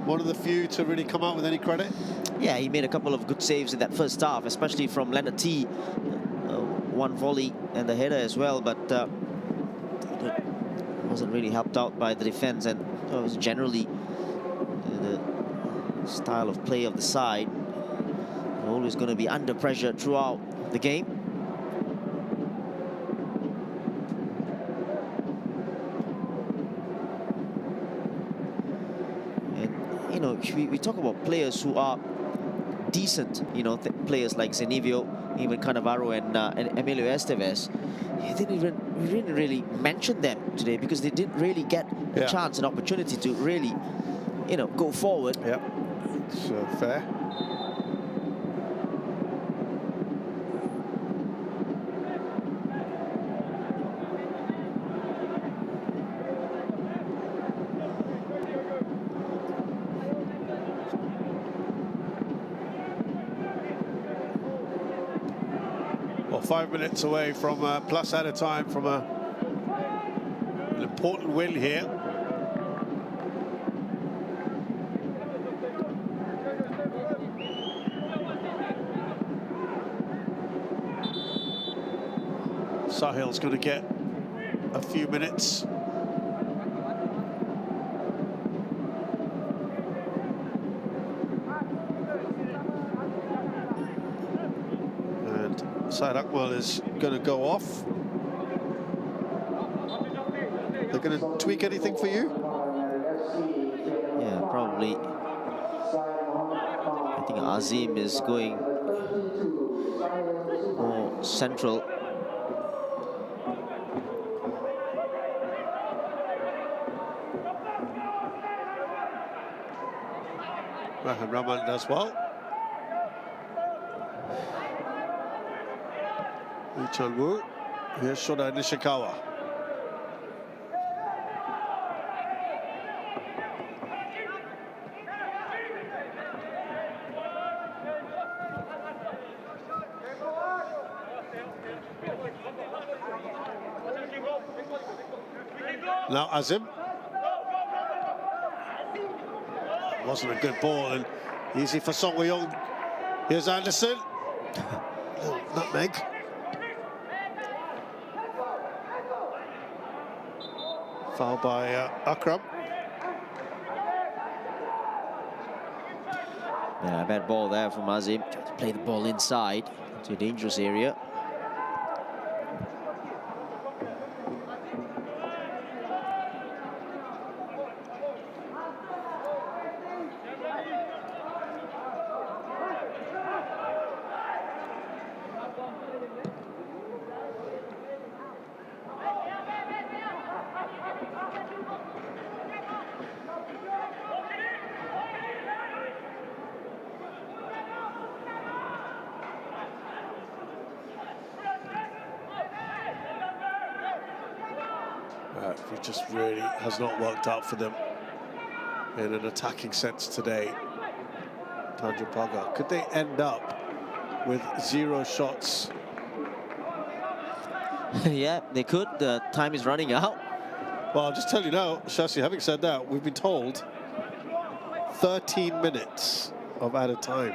one of the few to really come out with any credit? Yeah, he made a couple of good saves in that first half, especially from Leonard T. One volley and the header as well, but wasn't really helped out by the defense, and it was generally the style of play of the side. They're always going to be under pressure throughout the game. And, you know, we talk about players who are decent, you know, players like Zenivio, even Cannavaro and Emilio Estevez. We didn't really mention them today because they didn't really get a chance, an opportunity to really, you know, go forward. Yeah, so fair. Well, 5 minutes away from plus added time from an important win here. Sahil's going to get a few minutes. Said Akmal is going to go off. They're going to tweak anything for you? Yeah, probably. I think Azim is going more central. Rahman does well. Lee Chan-woo. Here's Shoda Nishikawa. Now Azim. Wasn't a good ball, and easy for Song Woo-young. Here's Anderson. Nutmeg. Foul by Akram. Yeah, bad ball there from Azim. Tried to play the ball inside to a dangerous area. It just really has not worked out for them in an attacking sense today. Tanjong Pagar. Could they end up with 0 shots? Yeah, they could. The time is running out. Well, I'll just tell you now, Shashi, having said that, we've been told 13 minutes of added time.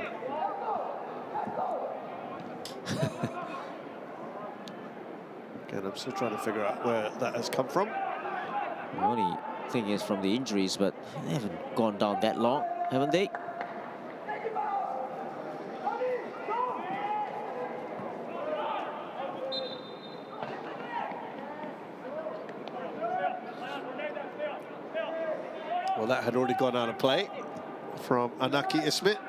Again, I'm still trying to figure out where that has come from. The only thing is from the injuries, but they haven't gone down that long, haven't they? Well, that had already gone out of play from Anaki Ismit.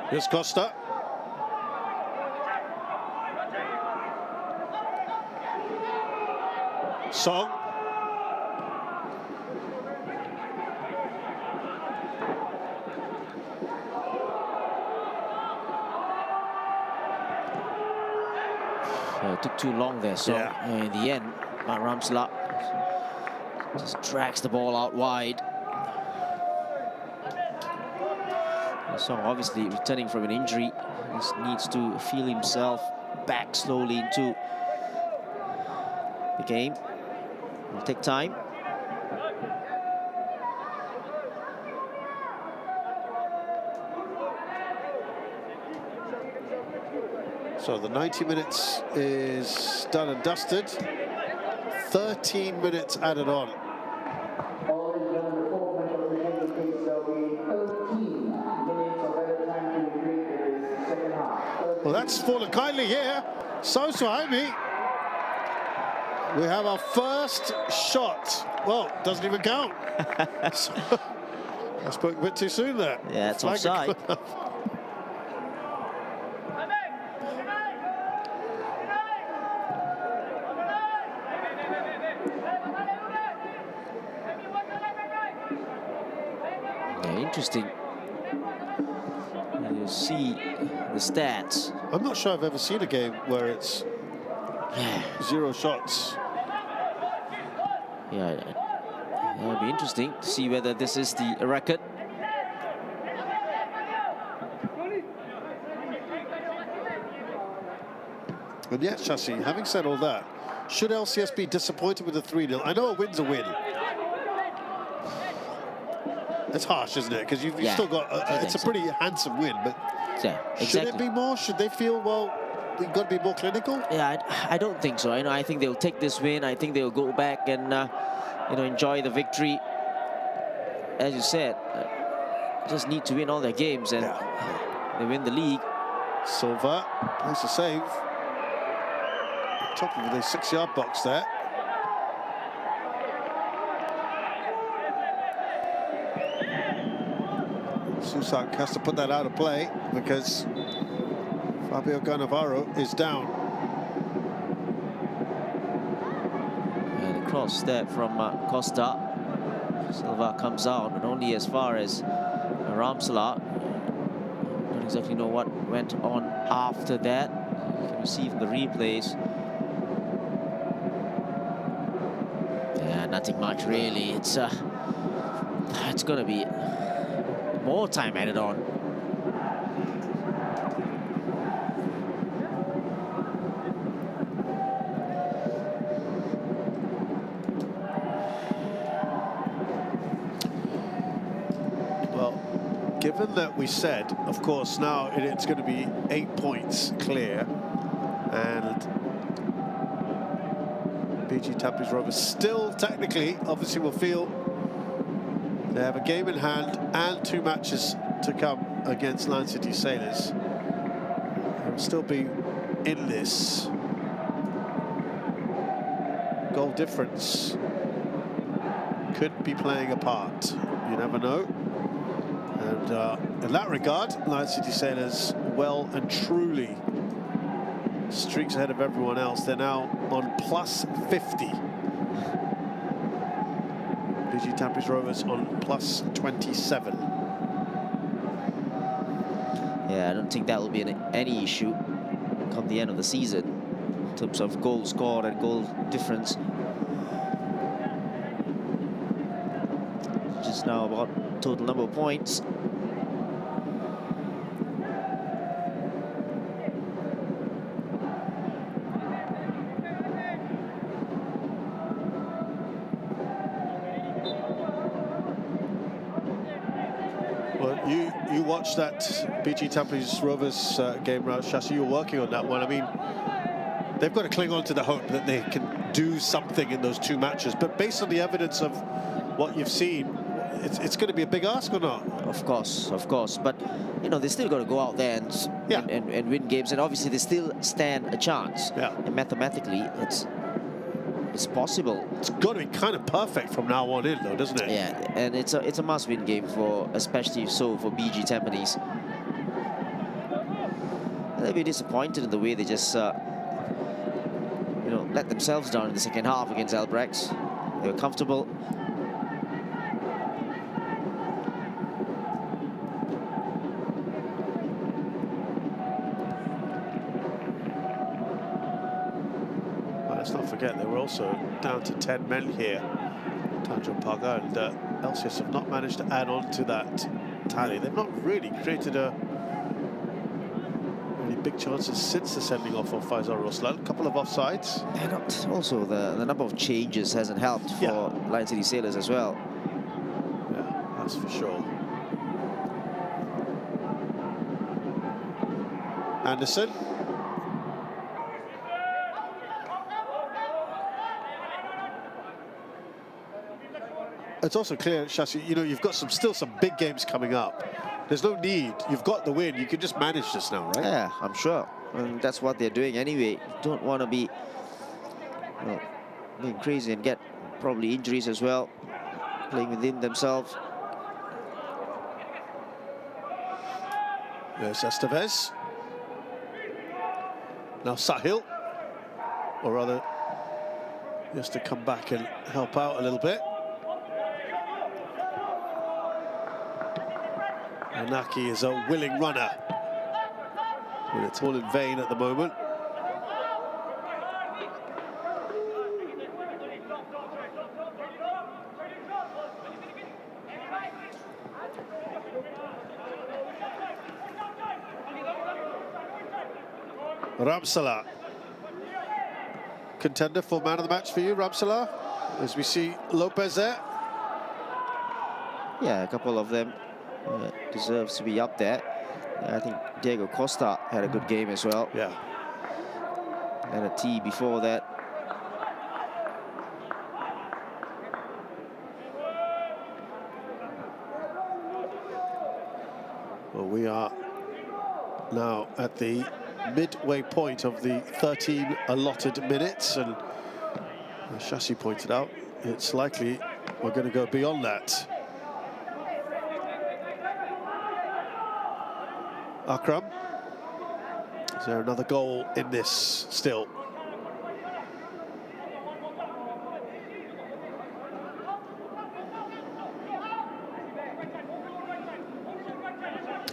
Here's Costa. Song. took too long there. So in the end, Ramsla just drags the ball out wide. So obviously returning from an injury, he needs to feel himself back slowly into the game. It'll take time. So the 90 minutes is done and dusted. 13 minutes added on. Well, that's fallen kindly here. So Suhaimi. We have our first shot. Well, doesn't even count. So, I spoke a bit too soon there. Yeah, it's offside. Interesting. You see the stats. I'm not sure I've ever seen a game where it's 0 shots. Yeah, it'll be interesting to see whether this is the record. And yet, Shashi, having said all that, should LCS be disappointed with the 3-0? I know a win's a win. It's harsh, isn't it? Because you've still got it's a pretty handsome win, but exactly. Should it be more? Should they feel, well, we've got to be more clinical? Yeah, I don't think so. I think they'll take this win. I think they'll go back and enjoy the victory. As you said, just need to win all their games, and they win the league. Silva plays a save. Top of the 6-yard box there. Susak has to put that out of play because Fabio Cannavaro is down. And a cross there from Costa. Silva comes out, but only as far as Ramsala. Don't exactly know what went on after that. You can see from the replays. Yeah, nothing much really. It's going to be more time added on. Well, given that we said, of course, now it's going to be 8 points clear, and BG Tampines Rovers still technically, obviously, will feel they have a game in hand and 2 matches to come against Lion City Sailors. They'll still be in this. Goal difference could be playing a part. You never know. And in that regard, Lion City Sailors well and truly streaks ahead of everyone else. They're now on plus 50. BG Tampines Rovers on plus 27. Yeah, I don't think that will be any issue come the end of the season in terms of goal scored and goal difference. Just now about total number of points. You watched that BG Tampines Rovers game, Shashi. You were working on that one. I mean, they've got to cling on to the hope that they can do something in those 2 matches. But based on the evidence of what you've seen, it's going to be a big ask or not? Of course. But, they still got to go out there and win games. And obviously, they still stand a chance. Yeah. And mathematically, it's possible. It's got to be kind of perfect from now on in, though, doesn't it? Yeah, and it's a must-win game especially so for BG Tampines. They'll be disappointed in the way they just, let themselves down in the second half against Albrechts. They were comfortable. Let's not forget they were also down to 10 men here, Tanjong Pagar, and LCS have not managed to add on to that tally. They've not really created any big chances since the sending off of Faisal Roslan. A couple of offsides. And also the number of changes hasn't helped for Lion City Sailors as well. Yeah, that's for sure. Anderson. It's also clear, Shasi, you know, you've got still some big games coming up. There's no need. You've got the win. You can just manage this now, right? Yeah, I'm sure. And that's what they're doing anyway. Don't want to be being crazy and get probably injuries as well, playing within themselves. There's Estevez. Now Sahil, or rather, just to come back and help out a little bit. Anaki is a willing runner, but it's all in vain at the moment. Ramsala, contender for man of the match for you, Ramsala, as we see Lopez there. Yeah, a couple of them deserves to be up there. I think Diego Costa had a good game as well. Yeah. And a tee before that. Well, we are now at the midway point of the 13 allotted minutes, and as Shasi pointed out, it's likely we're going to go beyond that. Akram, is there another goal in this still?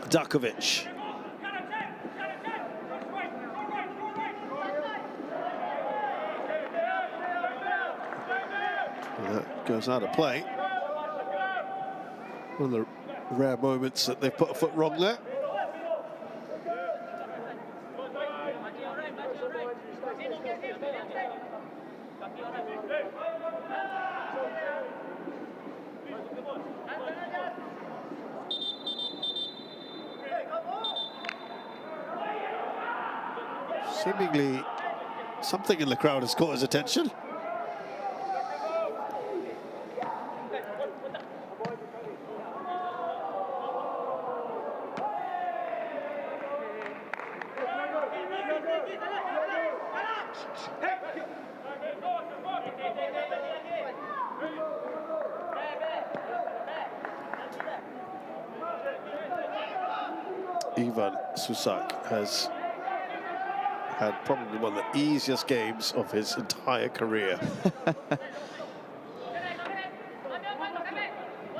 Dakovic. That goes out of play. One of the rare moments that they've put a foot wrong there. Seemingly something in the crowd has caught his attention. Ivan Susak has had probably one of the easiest games of his entire career.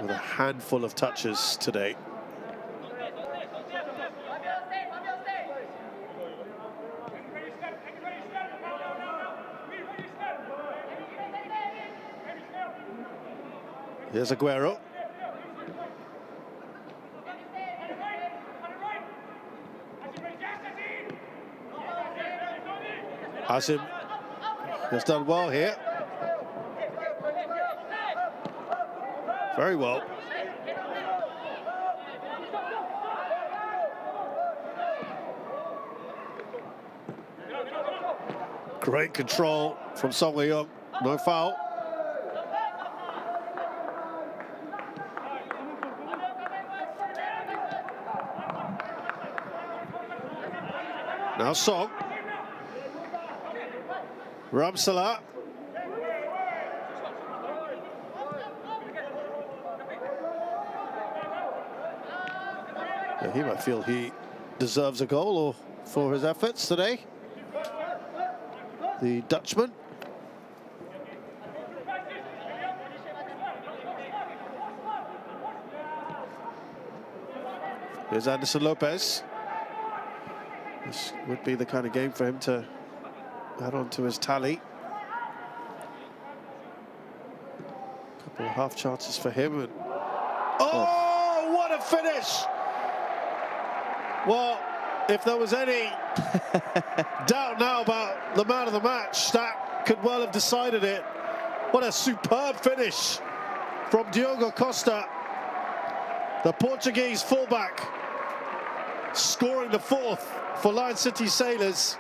With a handful of touches today. Here's Aguero. Asim has done well here. Very well. Great control from Song Wei-young. No foul. Now Song. Ramsala. Yeah, he might feel he deserves a goal or for his efforts today. The Dutchman. Here's Anderson Lopez. This would be the kind of game for him to add on to his tally. Couple of half chances for him. And oh, what a finish! Well, if there was any doubt now about the man of the match, that could well have decided it. What a superb finish from Diogo Costa, the Portuguese fullback, scoring the 4th for Lion City Sailors.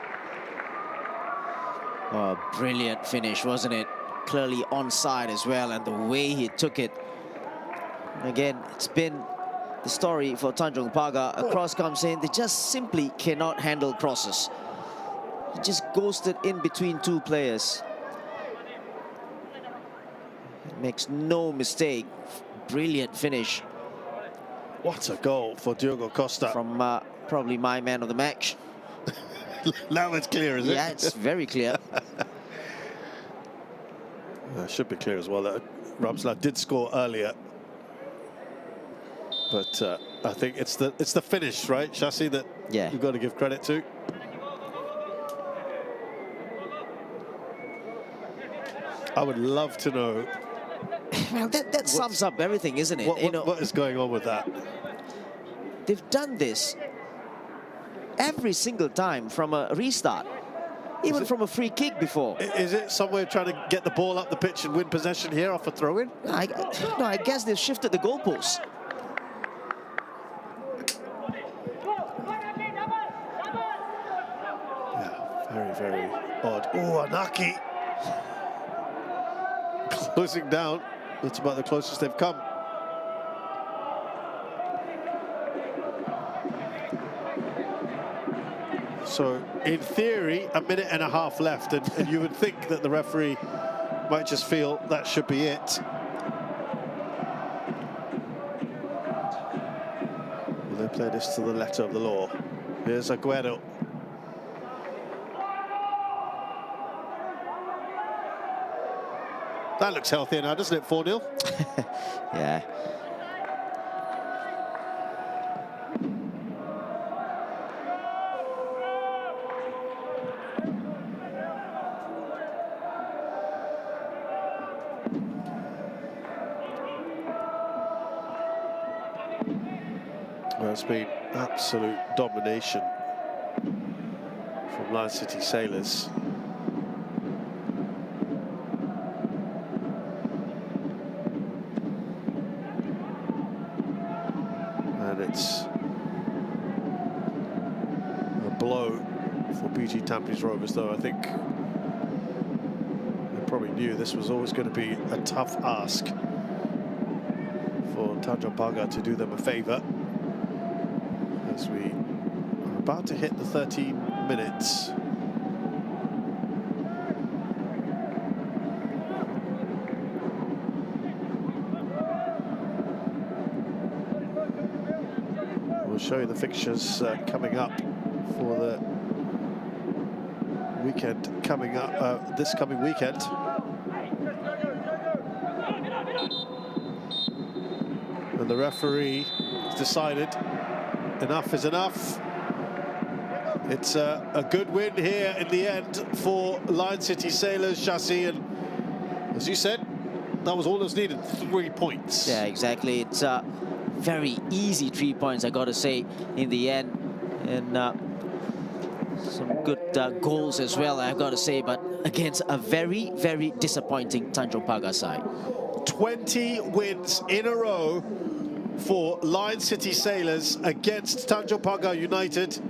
Oh, brilliant finish, wasn't it? Clearly onside as well, and the way he took it. Again, it's been the story for Tanjong Pagar. A cross comes in, they just simply cannot handle crosses. He just ghosted in between two players. Makes no mistake. Brilliant finish. What a goal for Diogo Costa. From probably my man of the match. Now it's clear, is it? Yeah, it's very clear. Should be clear as well that Ramselaar did score earlier. But I think it's the finish, right, Chassis, that you've got to give credit to. I would love to know. Well, that sums up everything, isn't it? What is going on with that? They've done this every single time from a restart, even from a free kick before. Is it somewhere trying to get the ball up the pitch and win possession here off a throw-in? No, I guess they've shifted the goalposts. Yeah, very, very odd. Oh, Anaki closing down. That's about the closest they've come. So, in theory, a minute and a half left, and you would think that the referee might just feel that should be it. Will they play this to the letter of the law? Here's Aguero. That looks healthier now, doesn't it? 4-0. Yeah. Well, it's been absolute domination from Lion City Sailors. And it's a blow for BG Tampines Rovers, though I think they probably knew this was always going to be a tough ask for Tanjong Pagar to do them a favour. As we are about to hit the 13 minutes. We'll show you the fixtures coming up for the weekend coming up, this coming weekend. And the referee has decided enough is enough. It's a good win here in the end for Lion City Sailors, Chassis, and as you said, that was all that's needed, 3 points. Yeah, exactly. It's very easy 3 points, I gotta say, in the end, and some good goals as well, I've got to say, but against a very, very disappointing Tanjong Pagar side. 20 wins in a row for Lion City Sailors against Tanjong Pagar United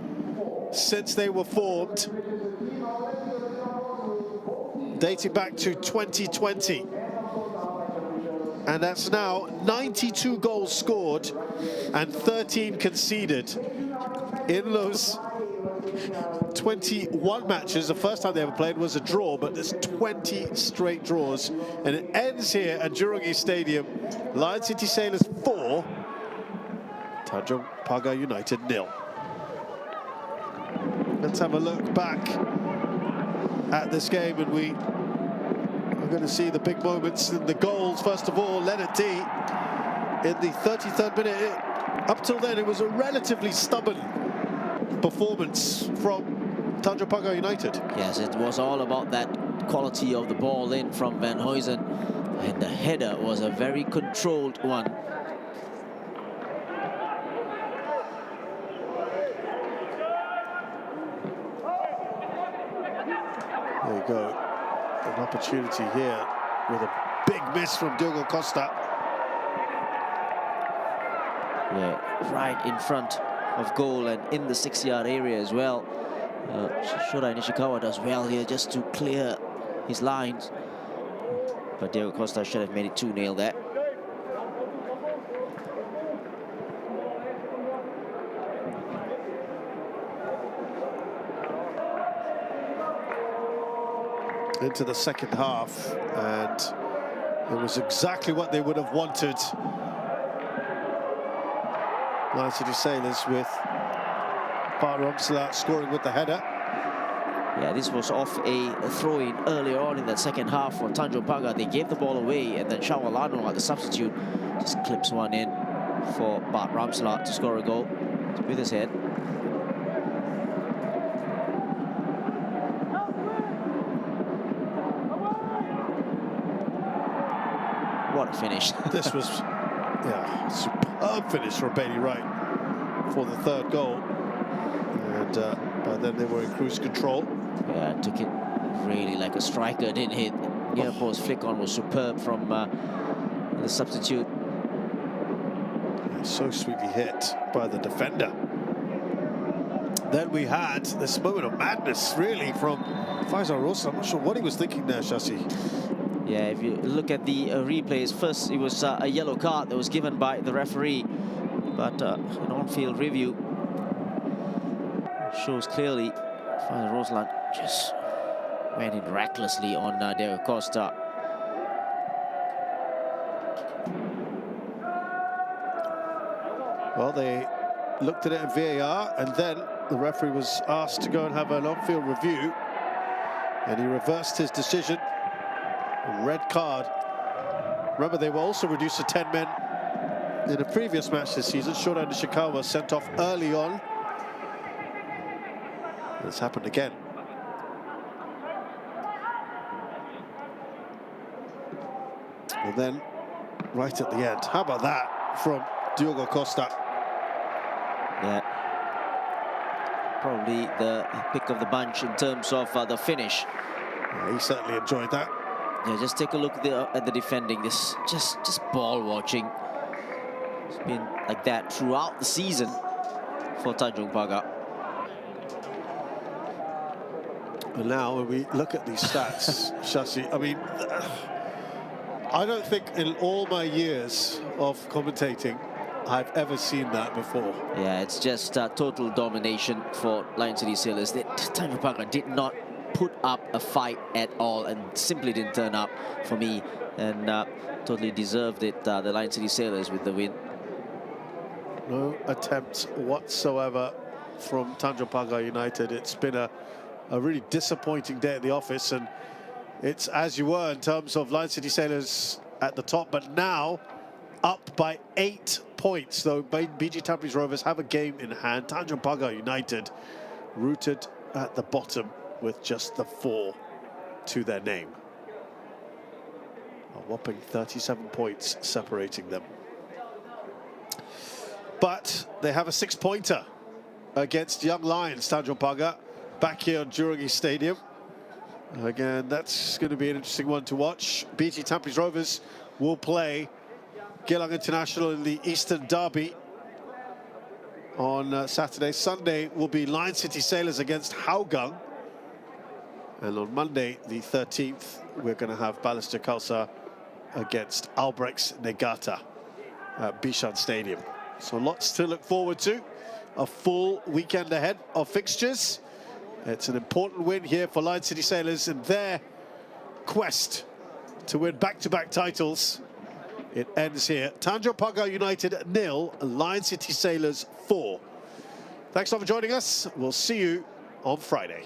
since they were formed, dating back to 2020. And that's now 92 goals scored and 13 conceded in those 21 matches. The first time they ever played was a draw, but there's 20 straight draws. And it ends here at Jurong East Stadium. Lion City Sailors 4, Tanjong Pagar United 0. Let's have a look back at this game, and we're going to see the big moments and the goals. First of all, Leonard D in the 33rd minute. Up till then, it was a relatively stubborn performance from Tanjong Pagar United. Yes, it was all about that quality of the ball in from Van Huysen. And the header was a very controlled one. There you go. An opportunity here with a big miss from Diogo Costa. Yeah, right in front of goal and in the 6-yard area as well. Shota Nishikawa does well here just to clear his lines. But Diogo Costa should have made it 2-0 there. Into the second half, and it was exactly what they would have wanted. Lion City Sailors with Pagar scoring with the header. Yeah, this was off a throw-in earlier on in that second half for Tanjong Pagar. They gave the ball away, and then Shawalano at the substitute just clips one in for Bart Ramselaar to score a goal with his head. What a finish. This was, yeah, superb finish from Bailey Wright for the third goal. And by then they were in cruise control. Yeah, took it really like a striker, didn't hit. Near post flick on was superb from the substitute. So sweetly hit by the defender. Then we had this moment of madness, really, from Faisal Rosa. I'm not sure what he was thinking there, Shashi. Yeah, if you look at the replays, first it was a yellow card that was given by the referee, but an on-field review shows clearly Faisal Roslan just went in recklessly on Diogo Costa. Well, they looked at it in VAR, and then the referee was asked to go and have an on-field review, and he reversed his decision. Red card. Remember, they were also reduced to 10 men in a previous match this season. Shota Nishikawa sent off early on. This happened again. And then, right at the end, how about that from Diogo Costa? Yeah, probably the pick of the bunch in terms of the finish. Yeah, he certainly enjoyed that. Yeah, just take a look at the defending. This just ball watching. It's been like that throughout the season for Tanjong Pagar. And now, when we look at these stats, Shashi, I mean, I don't think in all my years of commentating I've ever seen that before. Yeah, it's just total domination for Lion City Sailors. Tanjong Pagar did not put up a fight at all and simply didn't turn up for me, and totally deserved it, the Lion City Sailors, with the win. No attempts whatsoever from Tanjong Pagar United. It's been a really disappointing day at the office, and it's as you were in terms of Lion City Sailors at the top, but now up by 8 points, though BG Tampines Rovers have a game in hand. Tanjong Pagar United rooted at the bottom with just the 4 to their name. A whopping 37 points separating them. But they have a 6-pointer against Young Lions, Tanjong Pagar, back here on Jurong Stadium. Again, that's going to be an interesting one to watch. BG Tampines Rovers will play Geylang International in the Eastern Derby on Saturday. Sunday will be Lion City Sailors against Hougang. And on Monday, the 13th, we're going to have Balestier Khalsa against Albrechts Negata at Bishan Stadium. So lots to look forward to. A full weekend ahead of fixtures. It's an important win here for Lion City Sailors in their quest to win back-to-back titles. It ends here. Tanjong Pagar United 0, Lion City Sailors 4. Thanks a lot for joining us. We'll see you on Friday.